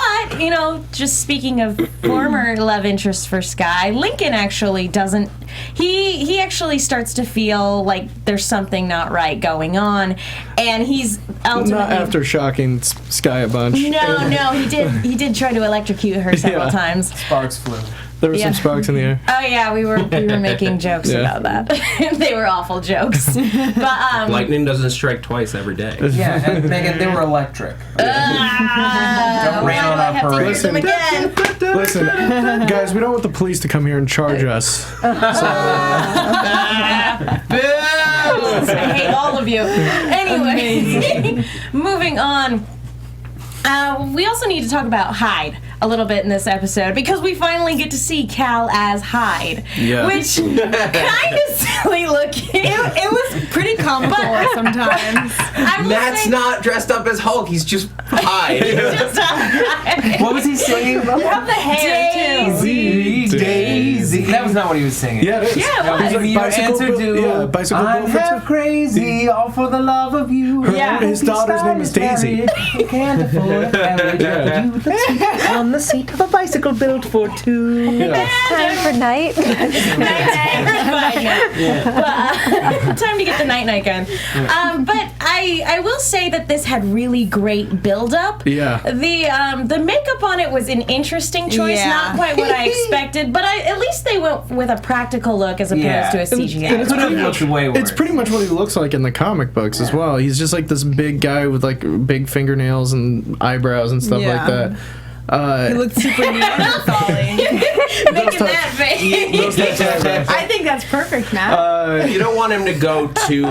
just speaking of former love interest for Sky, Lincoln actually doesn't. He actually starts to feel like there's something not right going on, and he's ultimately. Not after shocking Sky a bunch. No, he did try to electrocute her several Yeah. times. Sparks flew. There were Yeah. some sparks in the air. Oh yeah, we were making jokes Yeah. about that. They were awful jokes. But Lightning doesn't strike twice every day. Yeah, and Megan, they were electric. Don't rain on I our have to parade. use them again. Listen, guys, we don't want the police to come here and charge us. I hate all of you. Anyway, moving on. We also need to talk about Hyde a little bit in this episode because we finally get to see Cal as Hyde, Yeah. which kind of silly looking. It was pretty comical sometimes. I will Matt's say- not dressed up as Hulk. He's just Hyde. just Hyde. What was he singing about? You have the hair too. Daisy. That was not what he was singing. Yeah, it is. Yeah, it That was. was your Bicycle answer Bill- to yeah, Bicycle I'm Bill for half crazy, all for the love of you. Yeah. His daughter's name is Daisy. You can't afford a carriage. Yeah. You let's on the seat of a bicycle built for two. Yeah. Time for night. Time to get the night gun. But I will say that this had really great build up. Yeah. The makeup on it was an interesting choice, Yeah. not quite what I expected, but at least they went with a practical look as opposed Yeah. to a CGI. And it's look. pretty Looked much way worse. It's pretty much what he looks like in the comic books as well. He's just like this big guy with like big fingernails and eyebrows and stuff Yeah. like that. He looked super Neanderthal-y. Making that face. I think that's perfect, Matt. You don't want him to go too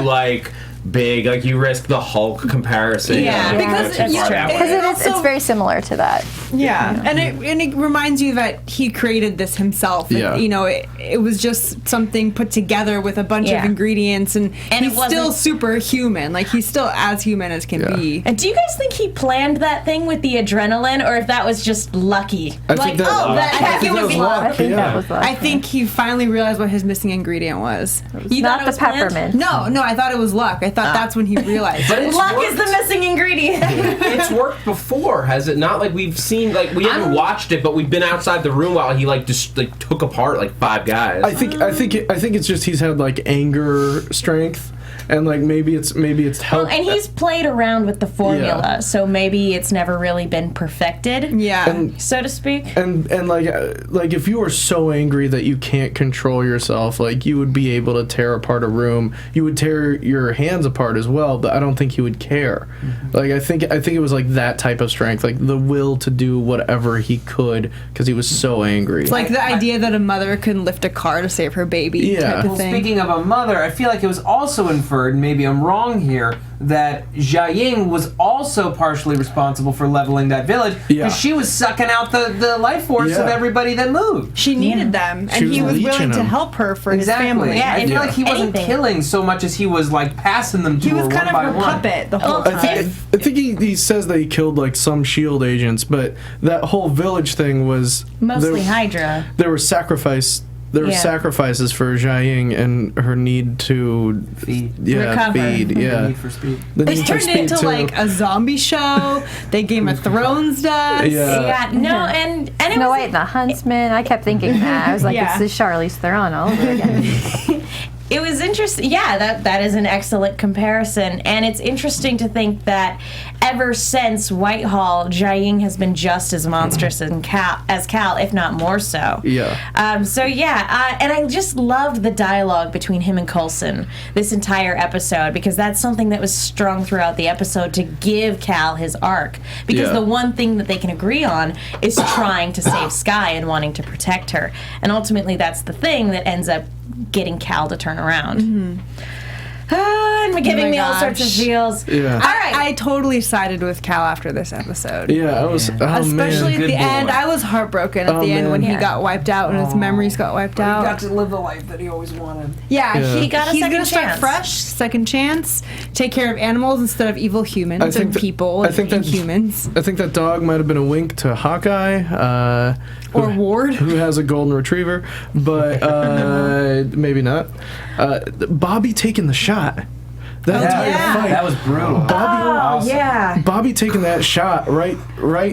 big. Like you risk the Hulk comparison. Yeah. Because that's you- true. Because it's very similar to that. Yeah, and it reminds you that he created this himself. Yeah. And, it was just something put together with a bunch Yeah. of ingredients, and And he's it wasn't- still superhuman. Like he's still as human as can Yeah. be. And do you guys think he planned that thing with the adrenaline, or if that was just lucky? I think that- I think it was luck. I think Yeah. that was luck. I think he finally realized what his missing ingredient was. You Not thought it the was planned? peppermint. No, I thought it was luck. I thought that's when he realized. But it's Luck worked. is the missing ingredient. It's worked before, has it not? Like we've seen, we haven't watched it, but we've been outside the room while he just took apart 5 guys. I think it's just he's had anger strength, and maybe it's Well, helped. and he's played around with the formula, Yeah. so maybe it's never really been perfected, yeah. so to speak. and if you are so angry that you can't control yourself, you would be able to tear apart a room. You would tear your hands hands apart as well, but I don't think he would care. Like I think it was like that type of strength, like the will to do whatever he could because he was so angry. It's like the idea that a mother can lift a car to save her baby type of Well, thing. speaking of a mother, I feel like it was also inferred, and maybe I'm wrong here, that Jia-Ying was also partially responsible for leveling that village because she was sucking out the life force of everybody that moved. She needed them, and he was willing to help her for his family. Yeah, I feel like he wasn't killing so much as he was like passing them to her one by one. He was kind of her puppet the whole time. I think he says that he killed like some S.H.I.E.L.D. agents, but that whole village thing was mostly Hydra. There were sacrifices for Jia-Ying and her need to recover. feed. Yeah, need for speed. They turned it into like a zombie show. They Game of Thrones does. No, and it Snow was White and the Huntsman. I kept thinking that. I was like, this is Charlize Theron all over again. It was interesting. Yeah, that is an excellent comparison. And it's interesting to think that ever since Whitehall, Jia-Ying has been just as monstrous as Cal, if not more so. Yeah. And I just loved the dialogue between him and Coulson this entire episode, because that's something that was strung throughout the episode to give Cal his arc. Because the one thing that they can agree on is trying to save Skye and wanting to protect her. And ultimately that's the thing that ends up getting Cal to turn around. And giving me all sorts of feels. Yeah. All right. I totally sided with Cal after this episode. Yeah, I was. Especially at the end. I was heartbroken at the end when he got wiped out and his memories got wiped out. He got to live the life that he always wanted. Yeah. He got a he's second gonna start chance. fresh, second chance, take care of animals instead of evil humans and people and Inhumans. I think that dog might have been a wink to Hawkeye. Or Ward. Who has a golden retriever, but maybe not. Bobby taking the shot. That entire fight. That was brutal. Bobby taking that shot right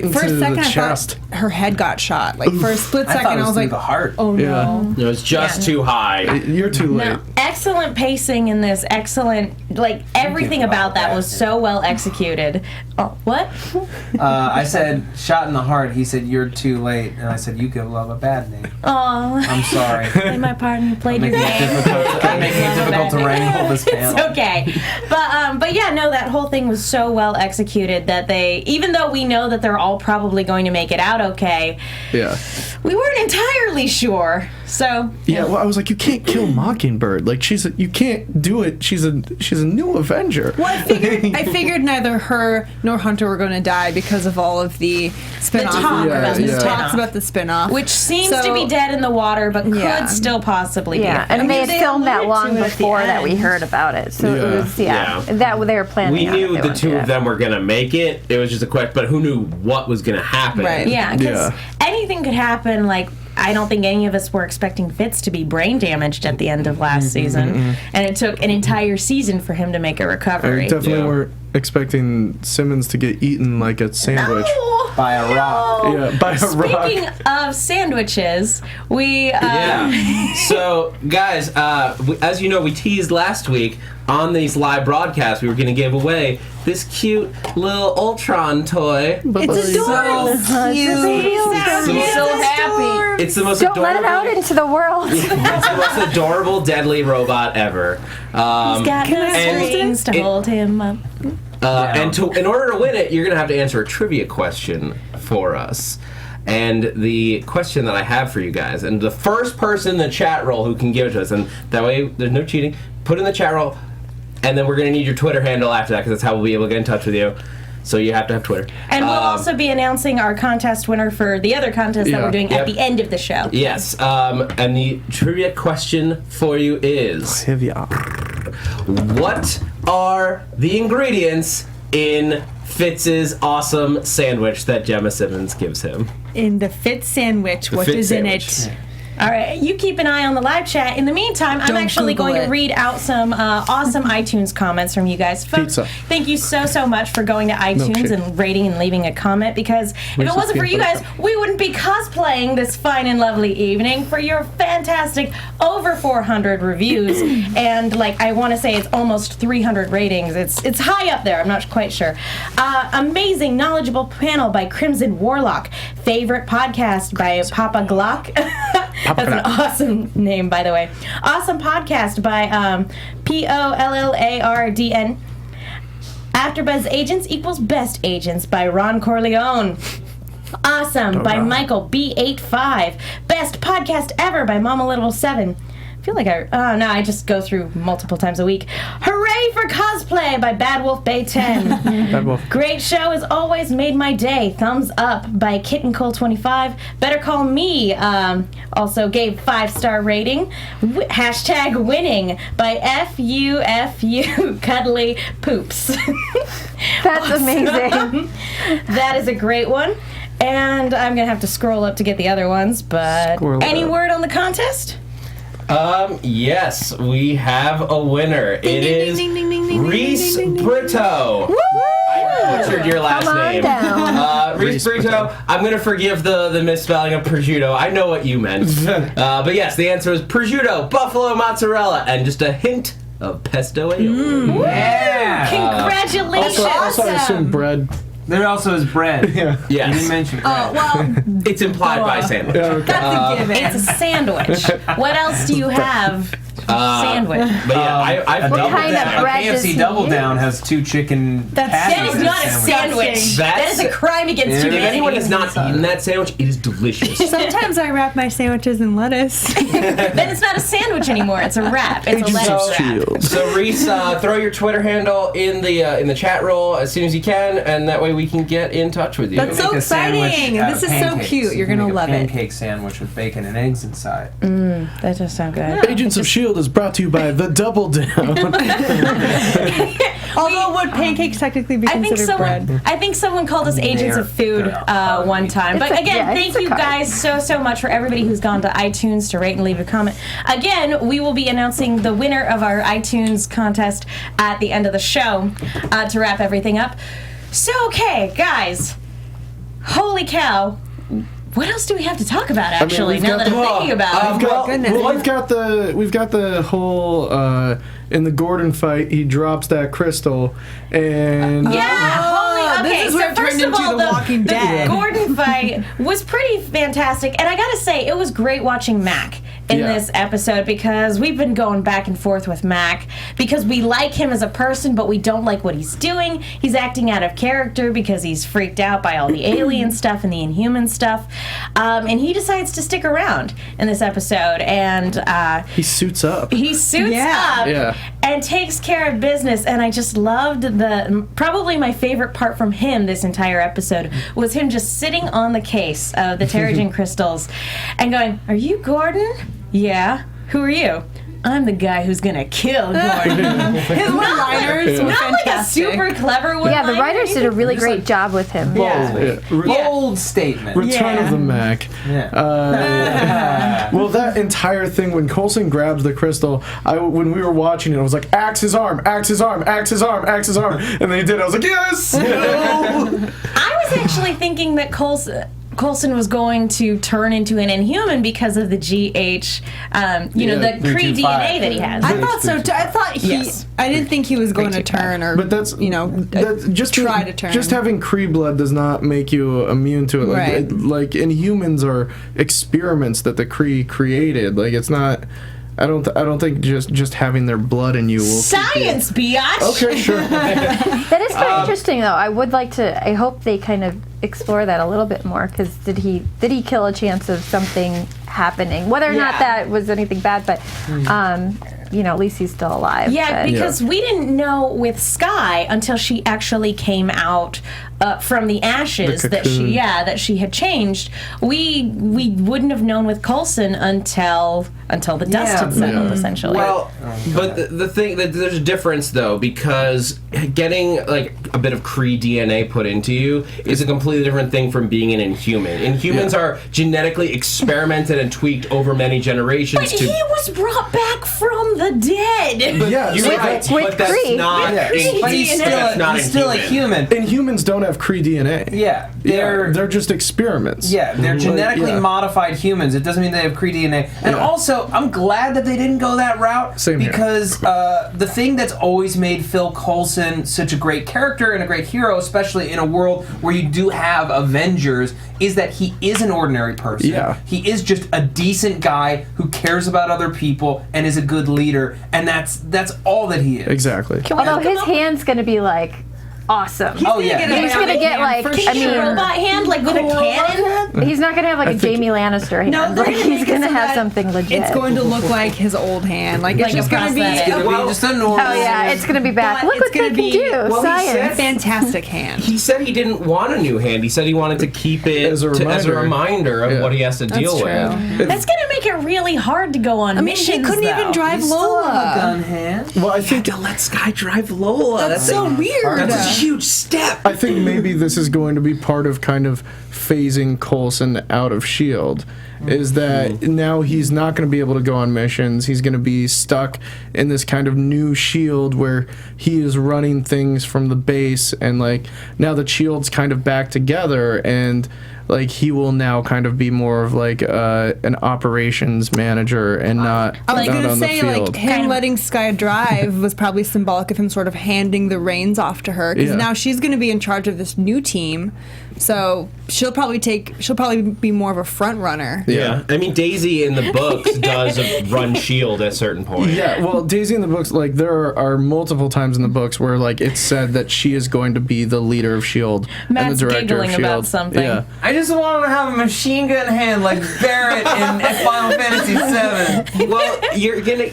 into For a second, the I chest. thought her head got shot. Like for a split second, I was like, the heart. "Oh no!" It was just too high. You're too late. No, excellent pacing in this. Excellent, like everything about that was so well executed. Oh, what? I said shot in the heart. He said you're too late, and I said you could love a bad name. Oh, I'm sorry. play my part and you played your game. I'm making it difficult to wrangle this panel. It's okay, but yeah, no, that whole thing was so well executed that even though we know that they're all probably going to make it out okay, we weren't entirely sure. So well, I was like, you can't kill Mockingbird. Like you can't do it. She's a new Avenger. Well, I figured neither her nor Hunter were going to die because of all of the spin-off talks about the spin-off, which seems to be dead in the water, but could still possibly be. And they had filmed that long before that we heard about it. So it was that they were planning. We knew on it. the two of them were gonna make it. It was just a question, but who knew what was gonna happen? Right. Yeah, because anything could happen. Like, I don't think any of us were expecting Fitz to be brain damaged at the end of last season, and it took an entire season for him to make a recovery. I definitely weren't expecting Simmons to get eaten like a sandwich. By a rock. Yeah, by a rock. Speaking of sandwiches, we So, guys, as you know, we teased last week on these live broadcasts we were going to give away this cute little Ultron toy. It's adorable. So cute. so happy. It's the most Don't adorable. let it out into the world. It's the most adorable, deadly robot ever. He's got no strings to hold him up. And in order to win it, you're going to have to answer a trivia question for us. And the question that I have for you guys, and the first person in the chat roll who can give it to us, and that way there's no cheating, put in the chat roll, and then we're going to need your Twitter handle after that, because that's how we'll be able to get in touch with you. So you have to have Twitter. And we'll also be announcing our contest winner for the other contest that we're doing at the end of the show. Yes. And the trivia question for you is... What are the ingredients in Fitz's awesome sandwich that Gemma Simmons gives him? In the Fitz sandwich, what is in it? All right, you keep an eye on the live chat. In the meantime, I'm actually going to read out some awesome iTunes comments from you guys. Folks, thank you so much for going to iTunes and rating and leaving a comment, because if it wasn't for you guys, we wouldn't be cosplaying this fine and lovely evening for your fantastic over 400 reviews. And like, I want to say it's almost 300 ratings. It's high up there. I'm not quite sure. Amazing, knowledgeable panel by Crimson Warlock. Favorite podcast by Papa Glock. That's an awesome name, by the way. Awesome podcast by Pollardn. AfterBuzz Agents equals Best Agents by Ron Corleone. Awesome by Michael B85. Best podcast ever by Mama Little 7. I feel like I just go through multiple times a week. Hooray for Cosplay by Bad Wolf Bay 10. Bad Wolf. Great show, as always, made my day. Thumbs up by Kitten Cole 25. Better Call Me also gave 5-star rating. Hashtag winning by FUFU Cuddly Poops. That's amazing. That is a great one. And I'm going to have to scroll up to get the other ones, but any word on the contest? Yes, we have a winner. It is Reese Brito. I butchered your last name. Reese Brito. I'm going to forgive the misspelling of prosciutto. I know what you meant. But yes, the answer is prosciutto, buffalo mozzarella, and just a hint of pesto aioli. Yeah! Congratulations! Also, I assume bread. There also is bread. Yeah. Yes. You didn't mention bread. Well, It's implied by sandwich. Yeah, okay. That's a given. it's a sandwich. What else do you have? Sandwich. But yeah, I've What doubled kind of down. bread does KFC he Double use? Down has 2 chicken That patties. That is not a sandwich. That is a crime against If humanity. anyone has not eaten that sandwich, it is delicious. Sometimes I wrap my sandwiches in lettuce. Then it's not a sandwich anymore. It's a wrap. It's a Agents of lettuce wrap. S.H.I.E.L.D. So Reese, throw your Twitter handle in the chat roll as soon as you can, and that way we can get in touch with you. That's so Make a sandwich exciting. out This of is so pancakes. cute. You're You can gonna make love a it. pancake sandwich with bacon and eggs inside. That does sound good. Agents of S.H.I.E.L.D. is brought to you by The Double Down. Although would pancakes technically be considered bread? I think someone called us Agents of Food one time. But again, thank you guys so much for everybody who's gone to iTunes to rate and leave a comment. Again, we will be announcing the winner of our iTunes contest at the end of the show to wrap everything up. So, okay, guys. Holy cow. What else do we have to talk about, actually, we've now got that I'm thinking about it? We've got the whole in the Gordon fight. He drops that crystal, and Yeah, okay, this is so what first turned of into all, The Walking Dead. the Gordon fight was pretty fantastic, and I gotta say, it was great watching Mac in this episode, because we've been going back and forth with Mac, because we like him as a person, but we don't like what he's doing. He's acting out of character because he's freaked out by all the alien stuff and the Inhuman stuff, and he decides to stick around in this episode, and he suits up. he suits up Yeah. and takes care of business, and I just loved probably my favorite part from him this entire episode was him just sitting on the case of the Terrigen crystals and going, "Are you Gordon?" "Yeah." "Who are you?" "I'm the guy who's gonna kill Gordon." His one-liners were Not like a fantastic. super clever one. Yeah, the writers did a really great job with him. Bold statement. Return of the Mac. Yeah. Well, that entire thing when Coulson grabs the crystal, when we were watching it, I was like, "Axe his arm, axe his arm, axe his arm, axe his arm," and they did. I was like, "Yes!" I was actually thinking that Coulson was going to turn into an Inhuman because of the GH, the Kree DNA that he has. I thought so too. I thought I didn't think he was going to turn, or But that's just try to turn. Just having Kree blood does not make you immune to it. Like, Right. like Inhumans are experiments that the Kree created. Like it's not. I don't think just having their blood in you will Science, biatch! Okay, sure. That is kind of interesting, though. I would like to. I hope they kind of explore that a little bit more. Because did he kill a chance of something happening? Whether or not that was anything bad, but at least he's still alive. Yeah, but- because we didn't know with Skye until she actually came out from the ashes The that she had changed. We wouldn't have known with Coulson until the dust had settled, essentially. Well, but the thing that there's a difference though, because getting like a bit of Kree DNA put into you is a completely different thing from being an Inhuman. Inhumans are genetically experimented and tweaked over many generations. But he was brought back from the dead. Yeah, You're so right, that's- with but that's Kree. not. But he's still a human. Inhumans don't have Kree DNA. Yeah, they're just experiments. Yeah, they're genetically modified humans. It doesn't mean they have Kree DNA. And also, I'm glad that they didn't go that route. Same here. Because the thing that's always made Phil Coulson such a great character and a great hero, especially in a world where you do have Avengers, is that he is an ordinary person. Yeah. He is just a decent guy who cares about other people and is a good leader, and that's all that he is. Exactly. Although his hand's going to be like awesome. He's gonna get like robot hand, like with a cannon. He's not gonna have like a Jamie Lannister hand. No, like, he's gonna have something legit. It's going to look like his old hand. Like it's just going to be just a normal. Oh yeah, it's gonna be back. Look what they can do. Science. Fantastic hand. He said he didn't want a new hand. He said he wanted to keep it as a reminder of what he has to deal with. That's gonna make it really hard to go on missions. He couldn't even drive Lola. Gun hand. Well, I think to let Sky drive Lola. That's so weird. That's a huge step. I think maybe this is going to be part of kind of phasing Coulson out of S.H.I.E.L.D. Is that now he's not going to be able to go on missions. He's going to be stuck in this kind of new S.H.I.E.L.D. where he is running things from the base, and like now the S.H.I.E.L.D.'s kind of back together, and like he will now kind of be more of like an operations manager and not I was not gonna on say the field. like him letting Sky drive was probably symbolic of him sort of handing the reins off to her, because now she's going to be in charge of this new team, so she'll probably be more of a front runner. Yeah, I mean Daisy in the books does run S.H.I.E.L.D. at a certain point. Yeah, well, Daisy in the books, like there are multiple times in the books where like it's said that she is going to be the leader of S.H.I.E.L.D. Matt's and the director giggling of S.H.I.E.L.D. about something. Yeah. I just want to have a machine gun hand like Barrett in Final Fantasy VII. Well, you're gonna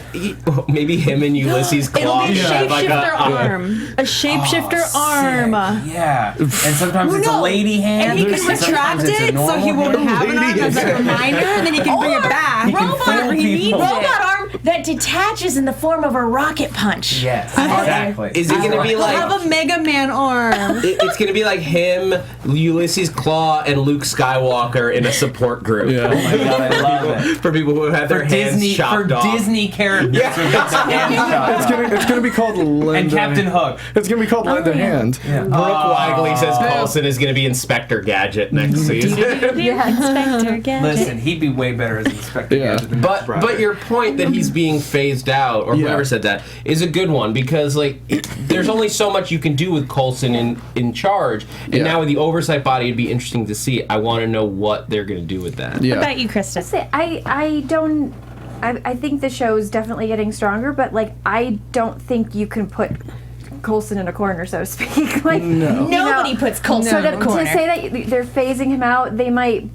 maybe him and Ulysses Claw. It'll be a have like shapeshifter arm. A shapeshifter arm. Yeah, and sometimes it's a lady hand. And he can retract it so he won't have an arm as a reminder, and then he can bring it back whenever he needs it. Robot arm that detaches in the form of a rocket punch. Yes, exactly. Is it gonna be He'll like? have a Mega Man arm. It's gonna be like him, Ulysses Claw, and Luke Skywalker in a support group. Yeah. Oh my god, I love it. For people who have their hands chopped off. Disney characters. It's gonna be called Lend And a Captain Hand. Hook. It's gonna be called Lend a Hand. Brooke Wigley says Coulson is going to be Inspector Gadget next season. Inspector Gadget. Listen, he'd be way better as Inspector Gadget than Matt Brother. But your point that he's being phased out, or whoever said that, is a good one, because like there's only so much you can do with Coulson in charge, and now with the oversight body, it'd be interesting to see. I want to know what they're going to do with that. What about you, Kristen? I think the show is definitely getting stronger, but like I don't think you can put Coulson in a corner, so to speak. Like Nobody puts Coulson in a corner. To say that they're phasing him out, they might.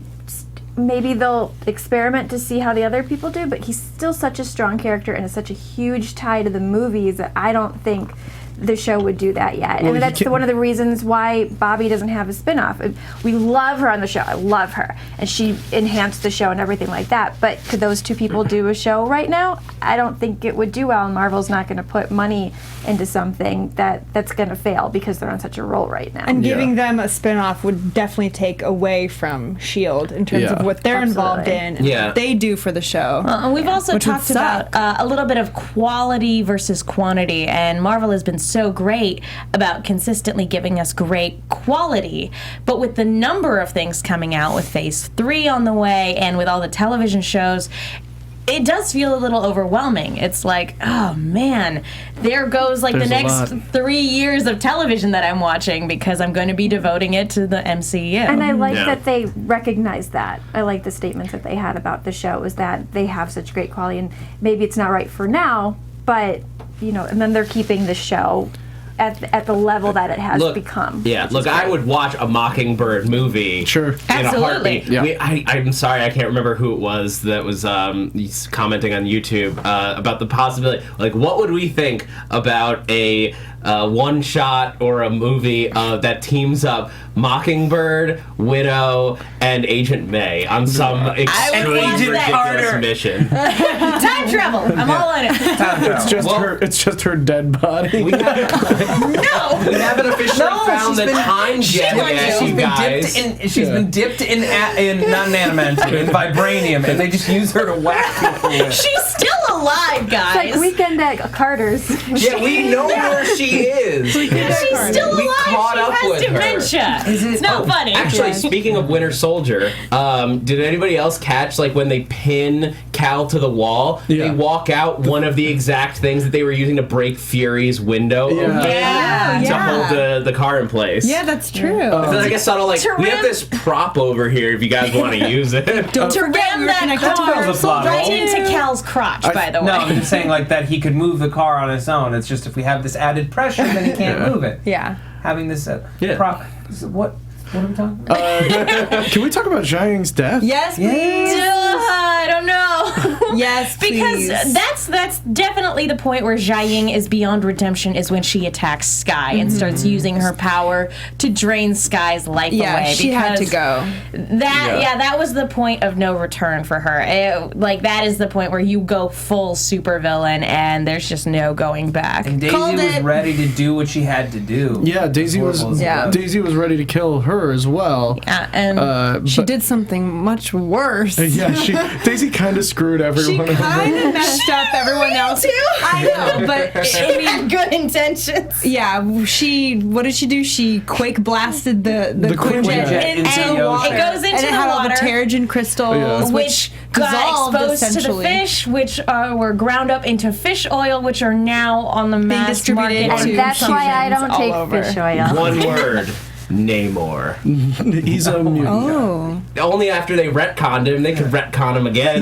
Maybe they'll experiment to see how the other people do, but he's still such a strong character and is such a huge tie to the movies that I don't think the show would do that yet. Well, and that's one of the reasons why Bobby doesn't have a spin-off. We love her on the show. I love her. And she enhanced the show and everything like that. But could those two people do a show right now? I don't think it would do well, and Marvel's not going to put money into something that's going to fail because they're on such a roll right now. And giving them a spin-off would definitely take away from S.H.I.E.L.D. in terms of what they're involved in and what they do for the show. And we've also talked about a little bit of quality versus quantity, and Marvel has been so great about consistently giving us great quality, but with the number of things coming out, with Phase 3 on the way and with all the television shows, it does feel a little overwhelming. It's like, oh man, there goes like the next 3 years of television that I'm watching because I'm going to be devoting it to the MCU. And I like that they recognize that. I like the statements that they had about the show, is that they have such great quality, and maybe it's not right for now, but and then they're keeping the show at the level that it has become. Yeah, look, I would watch a Mockingbird movie. Sure. In a heartbeat. Yeah. I'm sorry, I can't remember who it was that was commenting on YouTube about the possibility. Like, what would we think about a one shot or a movie that teams up Mockingbird, Widow, and Agent May on some extreme ridiculous mission? Time travel. I'm all in it. It's just her dead body. We haven't officially found the time jet yet, you guys. She's been dipped in not adamantium, in vibranium, and they just use her to whack people with. She's still alive. alive, guys. It's like Weekend at Carter's. Yeah, we know where she is. She's still We alive. caught She up has with her. dementia. It's not funny. Actually, speaking of Winter Soldier, did anybody else catch like when they pin Cal to the wall? Yeah. They walk out one of the exact things that they were using to break Fury's window open to hold the car in place. Yeah, that's true. So I guess subtle like To we have ram- this prop over here if you guys want to use it. Don't to forget ram we were that connected to car That was a plot right hole. into Cal's crotch, by the way. No, I'm just saying like that he could move the car on his own. It's just if we have this added pressure, then he can't move it. Yeah. Having this Yeah. prop. What are we talking about? Can we talk about Zhang Ying's death? Yes, please. I don't know. Yes, because please. that's definitely the point where Zhai Ying is beyond redemption is when she attacks Sky and starts using her power to drain Sky's life away. she had to go. That was the point of no return for her. That is the point where you go full supervillain and there's just no going back. And Daisy Called was it. ready to do what she had to do. Yeah, Daisy was ready to kill her as well. And She did something much worse. Yeah, Daisy kind of screwed everyone. She over. kind of messed up everyone else. I know, but she had good intentions. yeah, what did she do? She quake blasted the Quinjet Quinjet into into the the water. ocean. It goes into and it the had all water. the Terrigen crystals, Which got dissolved, exposed to the essentially. fish, which were ground up into fish oil, which are now on the mass distributed market. to And that's why I don't all take over. fish oil. One word. Namor. He's a mutant. Oh. Only after they retconned him, they could retcon him again.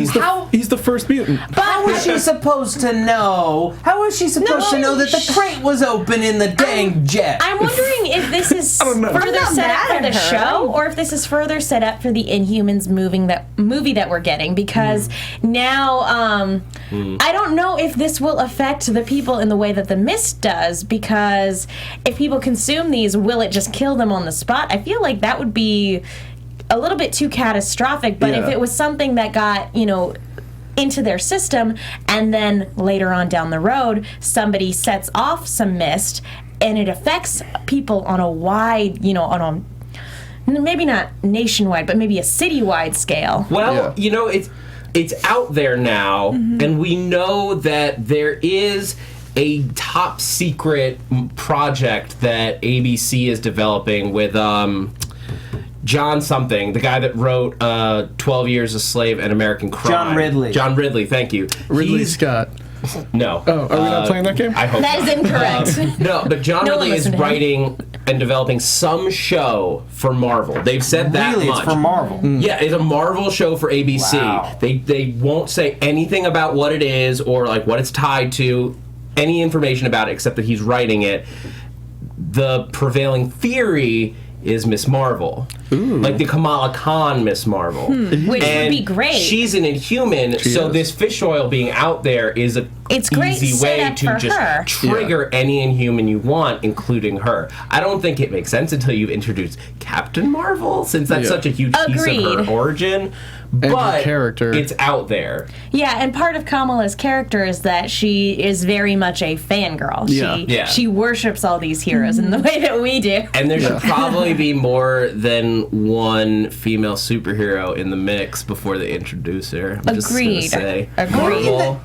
He's the first mutant. How was she supposed to know? How was she supposed to know that the crate was open in the dang jet? I'm wondering if this is further set up for the show, or if this is further set up for the Inhumans movie that we're getting. Because now, I don't know if this will affect the people in the way that the Mist does. Because if people consume these, will it just kill them on the spot? I feel like that would be a little bit too catastrophic. But if it was something that got, into their system, and then later on down the road, somebody sets off some mist, and it affects people on a wide, on a maybe not nationwide, but maybe a citywide scale. Well, it's out there now, and we know that there is a top secret project that ABC is developing with John something, the guy that wrote 12 Years a Slave and American Crime. John Ridley. John Ridley, thank you. Ridley Scott. No. Oh, are we not playing that game? I hope That is not. incorrect. No, but John No one Ridley is listened to him. writing and developing some show for Marvel. They've said that Really, much. it's for Marvel. Yeah, it's a Marvel show for ABC. Wow. They won't say anything about what it is or like what it's tied to, any information about it except that he's writing it. The prevailing theory is Miss Marvel. Like the Kamala Khan Miss Marvel. Which And would be great. She's an Inhuman, so is. this fish oil being out there is a It's great easy way setup to for just her. trigger any Inhuman you want, including her. I don't think it makes sense until you've introduced Captain Marvel, since that's Yeah. such a huge piece of Agreed. her origin. her But character. it's out there. Yeah, and part of Kamala's character is that she is very much a fangirl. Yeah. She worships all these heroes in the way that we do. And there should probably be more than one female superhero in the mix before they introduce her. I'm just Agreed. gonna say. Agreed. Marvel.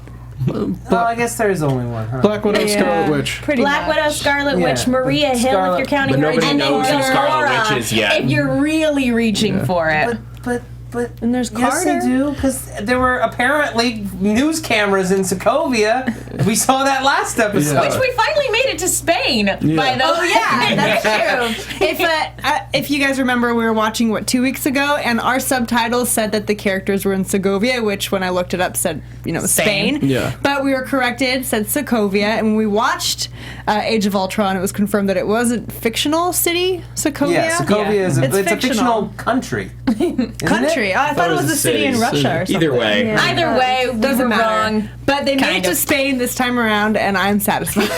Oh, I guess there is only one, huh? Black Widow, Scarlet Witch. Pretty Black much. Widow, Scarlet Yeah. Witch, Maria Hill, if Scarlet- you're counting But her, nobody and then knows who Scarlet Gamora, Witch is yet. if you're really reaching for it. But And there's yes, Carter. they do, because there were apparently news cameras in Sokovia. We saw that last episode. Which we finally made it to Spain, by the way. Oh yeah, that's true. If you guys remember, we were watching 2 weeks ago, and our subtitles said that the characters were in Segovia, which when I looked it up said Spain. Yeah. But we were corrected, said Sokovia, and when we watched Age of Ultron, it was confirmed that it wasn't fictional city Sokovia. Yeah, Sokovia is It's a fictional country. country. I thought it was a city in Russia or something. Either way. Either way, we Doesn't were matter. wrong. But they made Kind it to of. Spain. this time around, and I'm satisfied.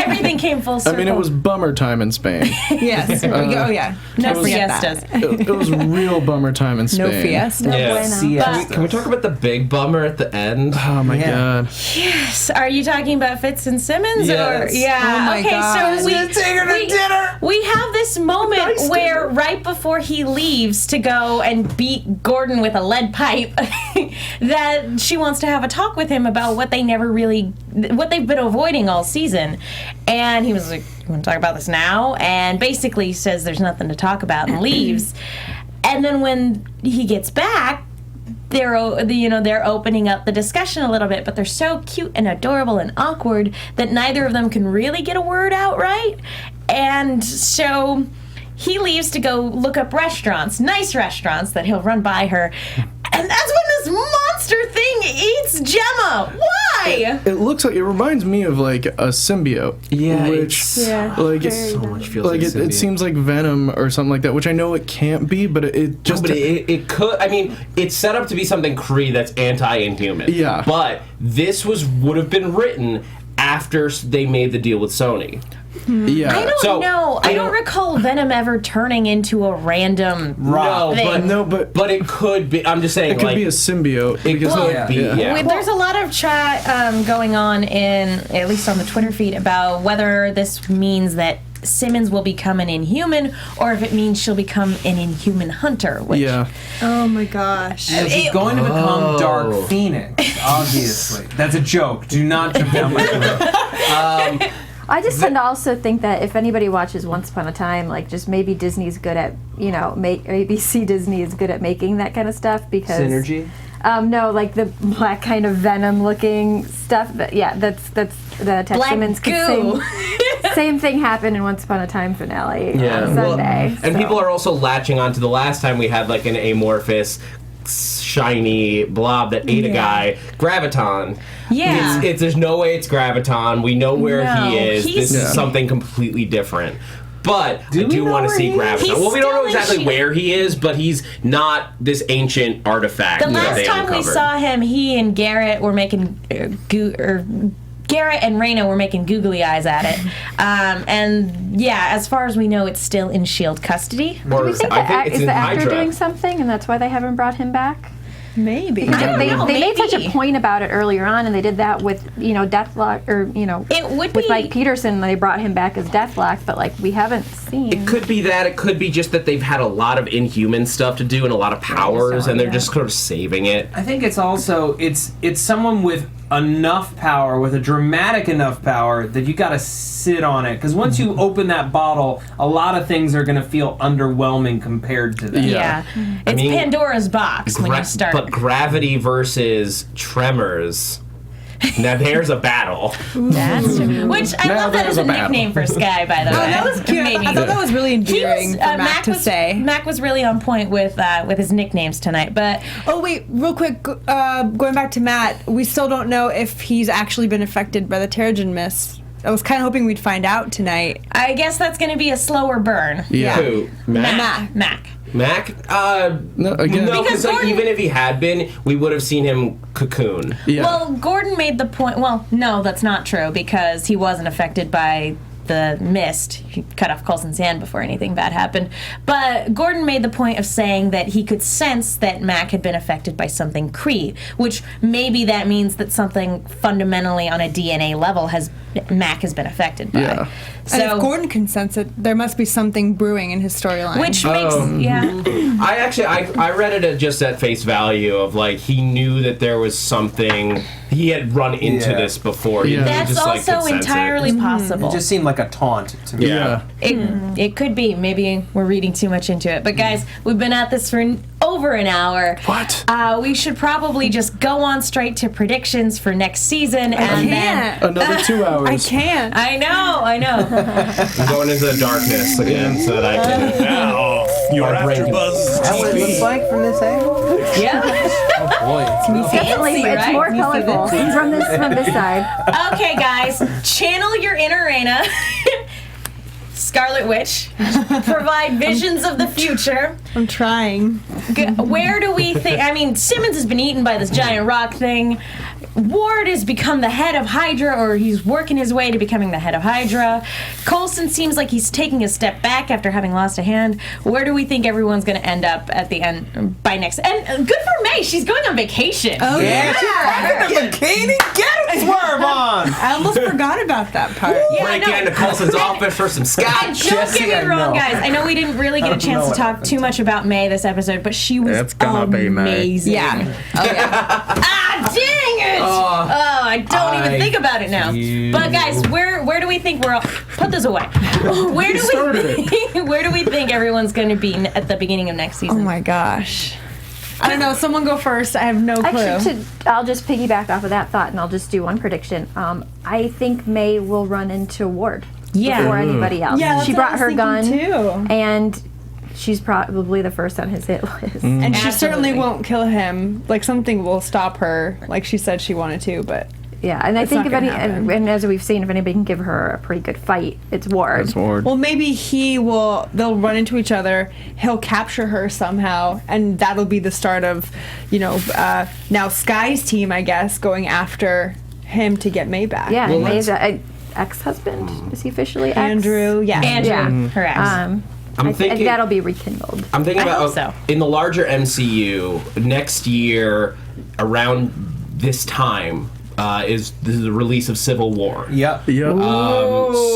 Everything came full circle. I mean, it was bummer time in Spain. Yes. Oh yeah. no Can't forget siestas. that. It was real bummer time in Spain. No fiesta. Yeah. Can we talk about the big bummer at the end? Oh my god. Yes. Are you talking about Fitz and Simmons? Yes. Or yeah. Oh my okay, God. so we Take her to dinner. We have this moment where right before he leaves to go and beat Gordon with a lead pipe, that she wants to have a talk with him about what they've been avoiding all season. And he was like, "You want to talk about this now?" And basically says there's nothing to talk about and leaves. And then when he gets back, they're opening up the discussion a little bit, but they're so cute and adorable and awkward that neither of them can really get a word out right. And so he leaves to go look up restaurants, nice restaurants that he'll run by her. And that's when this monster thing eats Gemma. Why? It looks like, it reminds me of like a symbiote. Yeah, Which, like, it's so much feels like like it seems like Venom or something like that, which I know it can't be, but it just. But it could. I mean, it's set up to be something Kree that's anti-Inhuman. Yeah. But this would have been written after they made the deal with Sony. Yeah. I don't know. I don't recall Venom ever turning into a random thing. But it could be. I'm just saying, It could be a symbiote. It could be. Yeah. There's a lot of chat going on at least on the Twitter feed, about whether this means that Simmons will become an Inhuman, or if it means she'll become an Inhuman hunter. Which, Yeah. Oh my gosh. Yeah, she's going to become Dark Phoenix, obviously. That's a joke. Do not jump down my throat. I just tend to also think that if anybody watches Once Upon a Time, like, just maybe Disney's good at, ABC Disney is good at making that kind of stuff, because Synergy? No, like the black kind of Venom looking stuff. But yeah, that's the Tex Black Simmons goo. Same thing happened in Once Upon a Time finale on Well, Sunday. and people are also latching on to the last time we had like an amorphous, shiny blob that ate a guy, Graviton. Yeah. There's no way it's Graviton. We know where No, he is. he's- This is something completely different. But I do know want to where see he is? Graviton. He's Well, we don't know still in exactly S.H.I.E.L.D. where he is, but he's not this ancient artifact The that last they time we uncovered. saw him, he and Garrett were making Garrett and Raina were making googly eyes at it. And yeah, as far as we know, it's still in S.H.I.E.L.D. custody. Or Do we think I think it's is in the actor Hydra. doing something, and that's why they haven't brought him back? Maybe. They made such maybe. a point about it earlier on, and they did that with Deathlock, or It would with be- Mike Peterson. They brought him back as Deathlock, but like we haven't seen. It could be that. It could be just that they've had a lot of Inhuman stuff to do and a lot of powers, and they're just sort of saving it. I think it's also it's someone with enough power, with a dramatic enough power, that you got to sit on it, because once you open that bottle, a lot of things are going to feel underwhelming compared to that. Yeah. It's mean, Pandora's box when you start. But Gravity versus Tremors. Now there's a battle. That's true. Which I Now love that there's as a a battle. nickname for Sky, by the way. Oh, that was cute. Made me- I thought that was really endearing for Matt to say. Mac was really on point with his nicknames tonight. But Oh wait, real quick, going back to Matt, we still don't know if he's actually been affected by the Terrigen Mist. I was kind of hoping we'd find out tonight. I guess that's going to be a slower burn. Yeah. Who? Mac? Mac. Mac? No, again. No, Because because like, Gordon- even if he had been, we would have seen him cocoon. Yeah. Well, Gordon made the point. Well, no, that's not true, because he wasn't affected by the mist. He cut off Coulson's hand before anything bad happened. But Gordon made the point of saying that he could sense that Mac had been affected by something Kree, which maybe that means that something fundamentally on a DNA level Mac has been affected by. Yeah. And if Gordon can sense it, there must be something brewing in his storyline. Which makes I read it just at face value of like he knew that there was something he had run into Yeah. this before. Yeah. He that's just, like, also could sense it. entirely possible. It just seemed like a taunt to me. Yeah. It could be. Maybe we're reading too much into it. But guys, we've been at this for over an hour. What? We should probably just go on straight to predictions for next season. And then Another 2 hours. I can't. I know. I'm going into the darkness again so that I can. Now, your AfterBuzz That's what it looks TV. like from this angle? Yeah. Definitely, Fancy, it's right? more colorful from this side. Okay, guys, channel your inner Raina. Scarlet Witch, provide visions of the future. I'm trying. Where do we think? I mean, Simmons has been eaten by this giant rock thing. Ward has become the head of Hydra, or he's working his way to becoming the head of Hydra. Coulson seems like he's taking a step back after having lost a hand. Where do we think everyone's going to end up at the end by next? And good for May, she's going on vacation. Oh Yeah, she's taking a bikini. Get a swerve on. I almost forgot about that part. Yeah, I Break know. into Coulson's office for some And scotch. don't get I me wrong, know. guys. I know we didn't really get a chance to talk too much about May this episode, but she was It's gonna be May. amazing. Yeah. Oh, yeah. Ah, dang it! I don't even think about it now. But guys, where do we think we're all... Put this away. Where do we think everyone's going to be at the beginning of next season? Oh my gosh. I don't know. Someone go first. I have no clue. Actually, I'll just piggyback off of that thought, and I'll just do one prediction. I think May will run into Ward before anybody else. Yeah, that's she what I brought was her gun, thinking, too. and she's probably the first on his hit list. And she certainly Absolutely. won't kill him. Like, something will stop her, like she said she wanted to, but... Yeah, and I It's think not if gonna any, happen. and as we've seen, if anybody can give her a pretty good fight, it's Ward. That's Ward. Well, maybe they'll run into each other, he'll capture her somehow, and that'll be the start of, now Sky's team, I guess, going after him to get May back. Yeah, Well, and May's ex-husband. Is he officially ex? Andrew, yeah. Andrew, Yeah. her ex. I'm I think thinking that'll be rekindled. I'm thinking I about hope so. in the larger MCU next year around this time is the release of Civil War. Yep. Yep.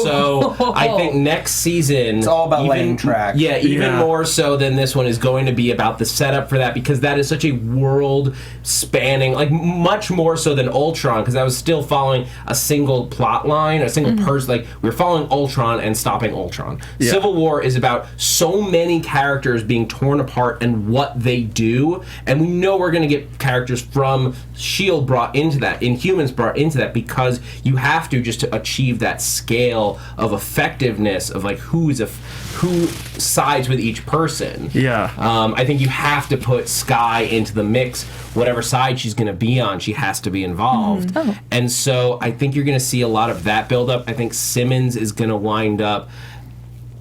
So I think next season It's all about laying track. Yeah, even Yeah. more so than this one is going to be about the setup for that, because that is such a world spanning, like much more so than Ultron, because I was still following a single plot line, a single person. Like we were following Ultron and stopping Ultron. Yeah. Civil War is about so many characters being torn apart and what they do, and we know we're going to get characters from S.H.I.E.L.D. brought into that, Inhumans brought into that, because you have to, just to achieve that scale of effectiveness of like who sides with each person. Yeah. I think you have to put Sky into the mix. Whatever side she's going to be on, she has to be involved. And so I think you're going to see a lot of that build up. I think Simmons is going to wind up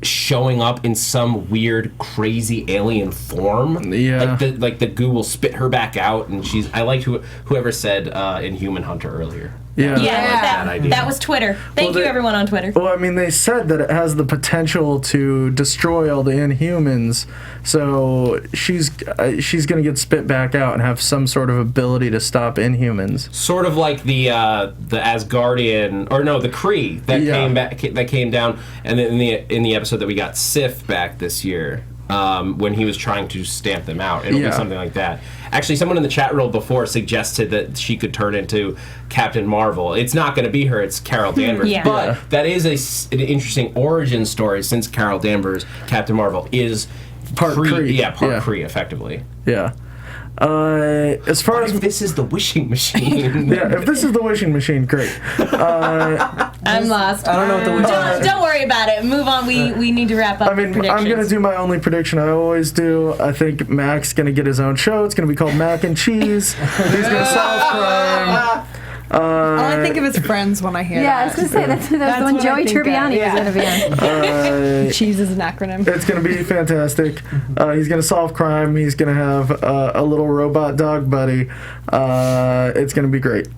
showing up in some weird, crazy alien form. Yeah. Like the goo will spit her back out, and I liked whoever said Inhuman Hunter earlier. Yeah. Yeah, that idea. that was Twitter. Thank you, everyone on Twitter. Well, I mean, they said that it has the potential to destroy all the Inhumans, so she's gonna get spit back out and have some sort of ability to stop Inhumans. Sort of like the Asgardian, or no, the Kree that came down, and then in the episode that we got Sif back this year, when he was trying to stamp them out. It'll be something like that. Actually, someone in the chat room before suggested that she could turn into Captain Marvel. It's not going to be her, it's Carol Danvers. Yeah. But that is an interesting origin story, since Carol Danvers, Captain Marvel, is Part Kree. Yeah, part Yeah. Kree, effectively. Yeah. As far as If this is the wishing machine. yeah, if this is the wishing machine, great. I'm lost. I don't know what the Don't worry about it. Move on. We need to wrap up. I mean, predictions. I'm gonna do my only prediction I always do. I think Mac's gonna get his own show. It's gonna be called Mac and Cheese. He's gonna solve crime. All I think of is Friends when I hear Yeah, I that. was gonna say that's the That's one what I Joey think of, Tribbiani yeah. was gonna be on. Cheese is an acronym. It's gonna be fantastic. He's gonna solve crime. He's gonna have a little robot dog buddy. It's gonna be great.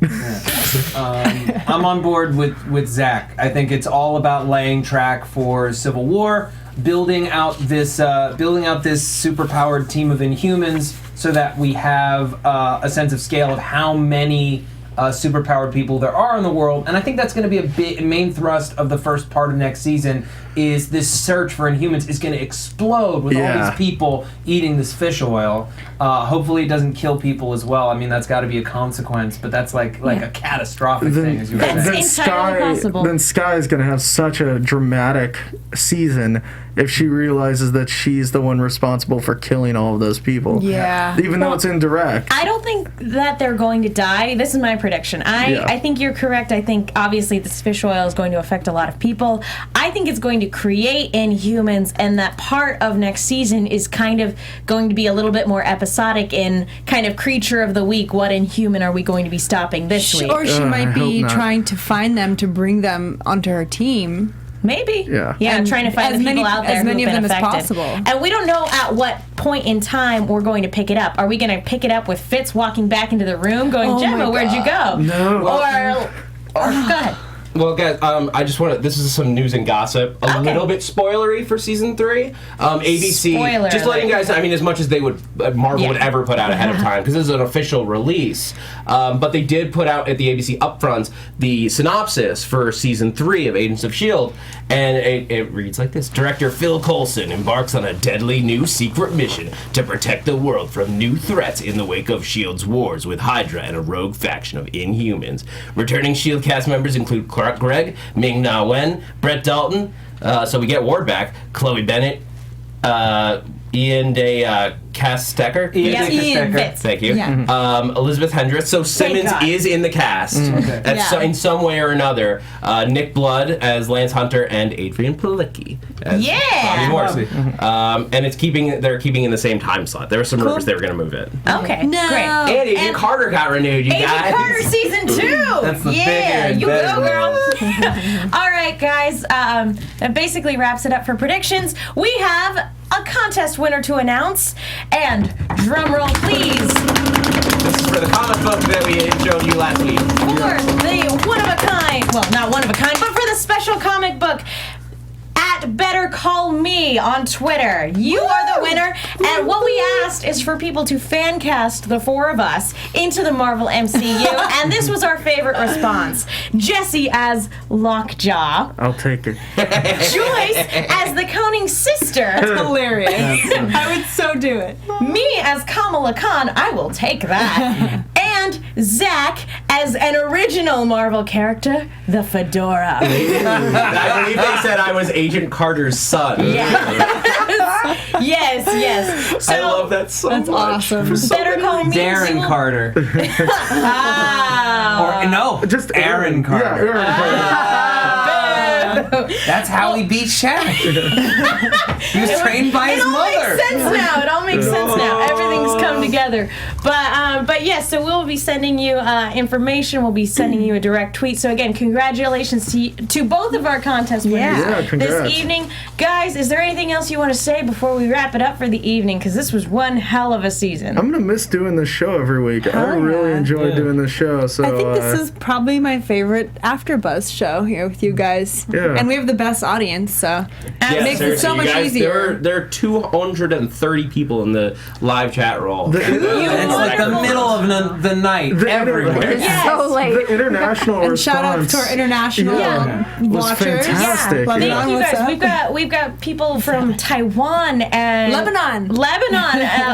I'm on board with Zach. I think it's all about laying track for Civil War, building out this superpowered team of Inhumans, so that we have a sense of scale of how many superpowered people there are in the world. And I think that's going to be a main thrust of the first part of next season. Is this search for Inhumans is going to explode with all these people eating this fish oil. Hopefully it doesn't kill people as well. I mean, that's got to be a consequence, but that's like a catastrophic thing, as you were saying. entirely possible. Then Sky is gonna have such a dramatic season if she realizes that she's the one responsible for killing all of those people. Yeah. Even though it's indirect. I don't think that they're going to die. This is my prediction. I think you're correct. I think obviously this fish oil is going to affect a lot of people. I think it's going to create Inhumans, and that part of next season is kind of going to be a little bit more episodic in kind of creature of the week. What Inhuman are we going to be stopping this week? Or she might I be hope not. trying to find them to bring them onto her team. Maybe. Yeah. Yeah, trying to find as the people many- out there as many who've been of them as affected. possible. And we don't know at what point in time we're going to pick it up. Are we going to pick it up with Fitz walking back into the room going, Oh Gemma, my where'd you go? No. Or go ahead. Well, guys, I just want to. This is some news and gossip. A little bit spoilery for season 3. ABC, Spoiler just letting you alert. guys. I mean, as much as they would, Marvel would ever put out ahead of time, because this is an official release. But they did put out at the ABC upfronts the synopsis for season 3 of Agents of S.H.I.E.L.D. And it reads like this: Director Phil Coulson embarks on a deadly new secret mission to protect the world from new threats in the wake of S.H.I.E.L.D.'s wars with Hydra and a rogue faction of Inhumans. Returning S.H.I.E.L.D. cast members include Clark Gregg, Ming-Na Wen, Brett Dalton, so we get Ward back, Chloe Bennett, Ian De Castecker. Ian Fitz. Thank you. Yeah. Elizabeth Hendricks. So Simmons God. is in the cast. That's Yeah. in some way or another. Nick Blood as Lance Hunter and Adrian Palicki as Bobby Morrissey. And they're keeping in the same time slot. There were some rumors they were going to move it. Okay, No. great. And Agent Carter got renewed, you Agent guys. Carter season 2. That's the yeah, bigger you and go, better. girl. All right, guys. That basically wraps it up for predictions. We have a contest winner to announce, and drum roll, please, This is for the comic book that we showed you last week. for the one of a kind. Well, not one of a kind, but for the special comic book. At Better Call Me on Twitter. You are the winner. And what we asked is for people to fan cast the 4 of us into the Marvel MCU. And this was our favorite response. Jesse as Lockjaw. I'll take it. Joyce as the Coning sister. Hilarious. I would so do it. Me as Kamala Khan. I will take that. And Zach as an original Marvel character, the Fedora. I believe they said I was Agent Carter's son. Yes. So, I love that so That's much. awesome. For so Better many Call Me. Darren Carter. Ah. Or no, Just Aaron Carter. Yeah, Aaron Carter. That's how he beat Shaq. He was trained by his It all mother. makes sense now. It all makes sense now. Everything's come together. But yes, so we'll be sending you information. We'll be sending you a direct tweet. So again, congratulations to both of our contest winners Yeah, congrats. this evening. Guys, is there anything else you want to say before we wrap it up for the evening? Because this was one hell of a season. I'm gonna miss doing this show every week. I really enjoy doing this show. So I think this is probably my favorite AfterBuzz show here with you guys. Yeah. And we have the best audience, so it makes it so seriously, much you guys, easier. There are 230 people in the live chat roll. And it's like the middle of the night everywhere. It's so late. The international And shout out response to our international was watchers. fantastic. Lebanon, Thank you what's guys. up? We've got people from Taiwan and Lebanon,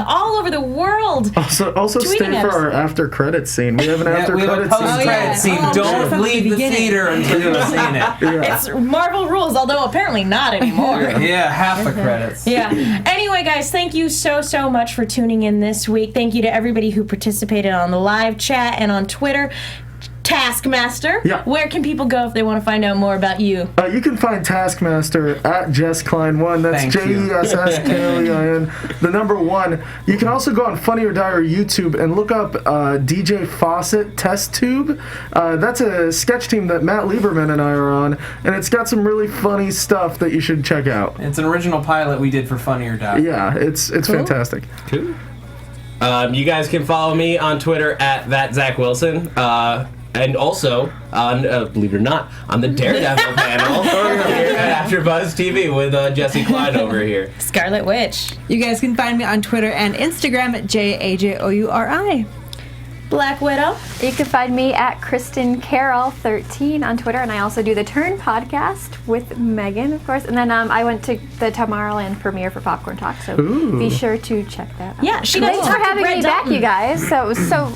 all over the world. Also stay Tweeting for us. our after credit scene. We have an after we have a credit scene. post-credit scene. Oh, Don't from the leave the beginning. theater until you've seen it. It's Marvel rules, although apparently not anymore. Yeah, half the credits. Yeah. Anyway, guys, thank you so much for tuning in this week. Thank you to everybody who participated on the live chat and on Twitter. Taskmaster, where can people go if they want to find out more about you? You can find Taskmaster at Jess Klein1. That's JESSKLEIN, the number 1. You can also go on Funny or Die or YouTube and look up DJ Fawcett Test Tube. That's a sketch team that Matt Lieberman and I are on, and it's got some really funny stuff that you should check out. It's an original pilot we did for Funny or Die. Yeah, it's fantastic. Cool. You guys can follow me on Twitter at that Zach Wilson. And also, on believe it or not, on the Daredevil panel here at AfterBuzz TV with Jesse Klein over here. Scarlet Witch. You guys can find me on Twitter and Instagram at JAJOURI. Black Widow. You can find me at Kristin Carole 13 on Twitter, and I also do the Turn podcast with Megan, of course. And then I went to the Tomorrowland premiere for Popcorn Talk, so be sure to check that out. Yeah, she Thanks does for talk to having Brett me back, Dalton. you guys. So it was so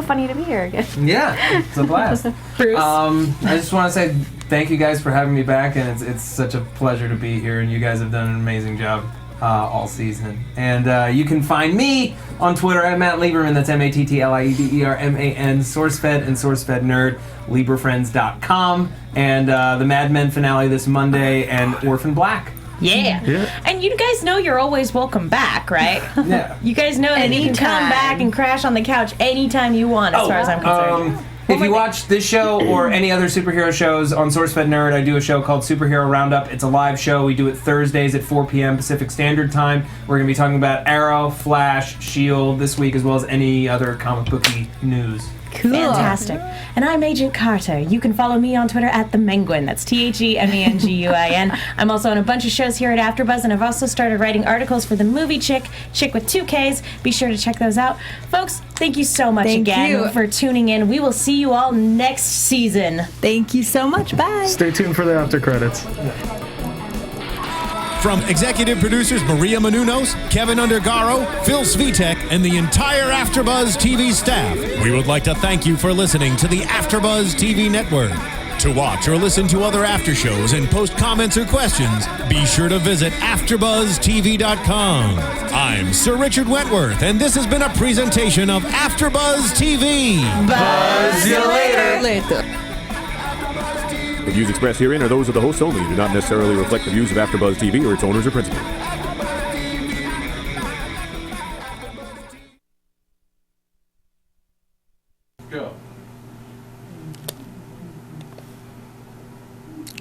funny to be here again. Yeah, it's a blast. Bruce. I just want to say thank you guys for having me back, and it's such a pleasure to be here, and you guys have done an amazing job all season. And you can find me on Twitter at Matt Lieberman, that's MattLiederman, SourceFed and SourceFed Nerd, LieberFriends.com, and the Mad Men finale this Monday, and Orphan Black. Yeah. And you guys know you're always welcome back, right? Yeah. You guys know that you can come back and crash on the couch anytime you want, as far as I'm concerned. If you watch this show or any other superhero shows on SourceFed Nerd, I do a show called Superhero Roundup. It's a live show. We do it Thursdays at 4 p.m. Pacific Standard Time. We're going to be talking about Arrow, Flash, S.H.I.E.L.D. this week, as well as any other comic booky news. Cool. Fantastic. And I'm Agent Carter. You can follow me on Twitter at @TheMenguin. That's TheMenguin. I'm also on a bunch of shows here at AfterBuzz, and I've also started writing articles for the movie Chick with 2 Ks. Be sure to check those out. Folks, thank you so much for tuning in. We will see you all next season. Thank you so much. Bye. Stay tuned for the after credits. From executive producers Maria Menounos, Kevin Undergaro, Phil Svitek, and the entire AfterBuzz TV staff, we would like to thank you for listening to the AfterBuzz TV network. To watch or listen to other after shows and post comments or questions, be sure to visit AfterBuzzTV.com. I'm Sir Richard Wentworth, and this has been a presentation of AfterBuzz TV. Buzz you later. The views expressed herein are those of the hosts only and do not necessarily reflect the views of AfterBuzz TV or its owners or principals. Go.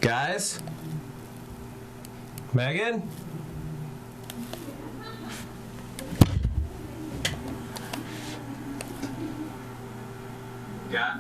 Guys? Megan? Yeah.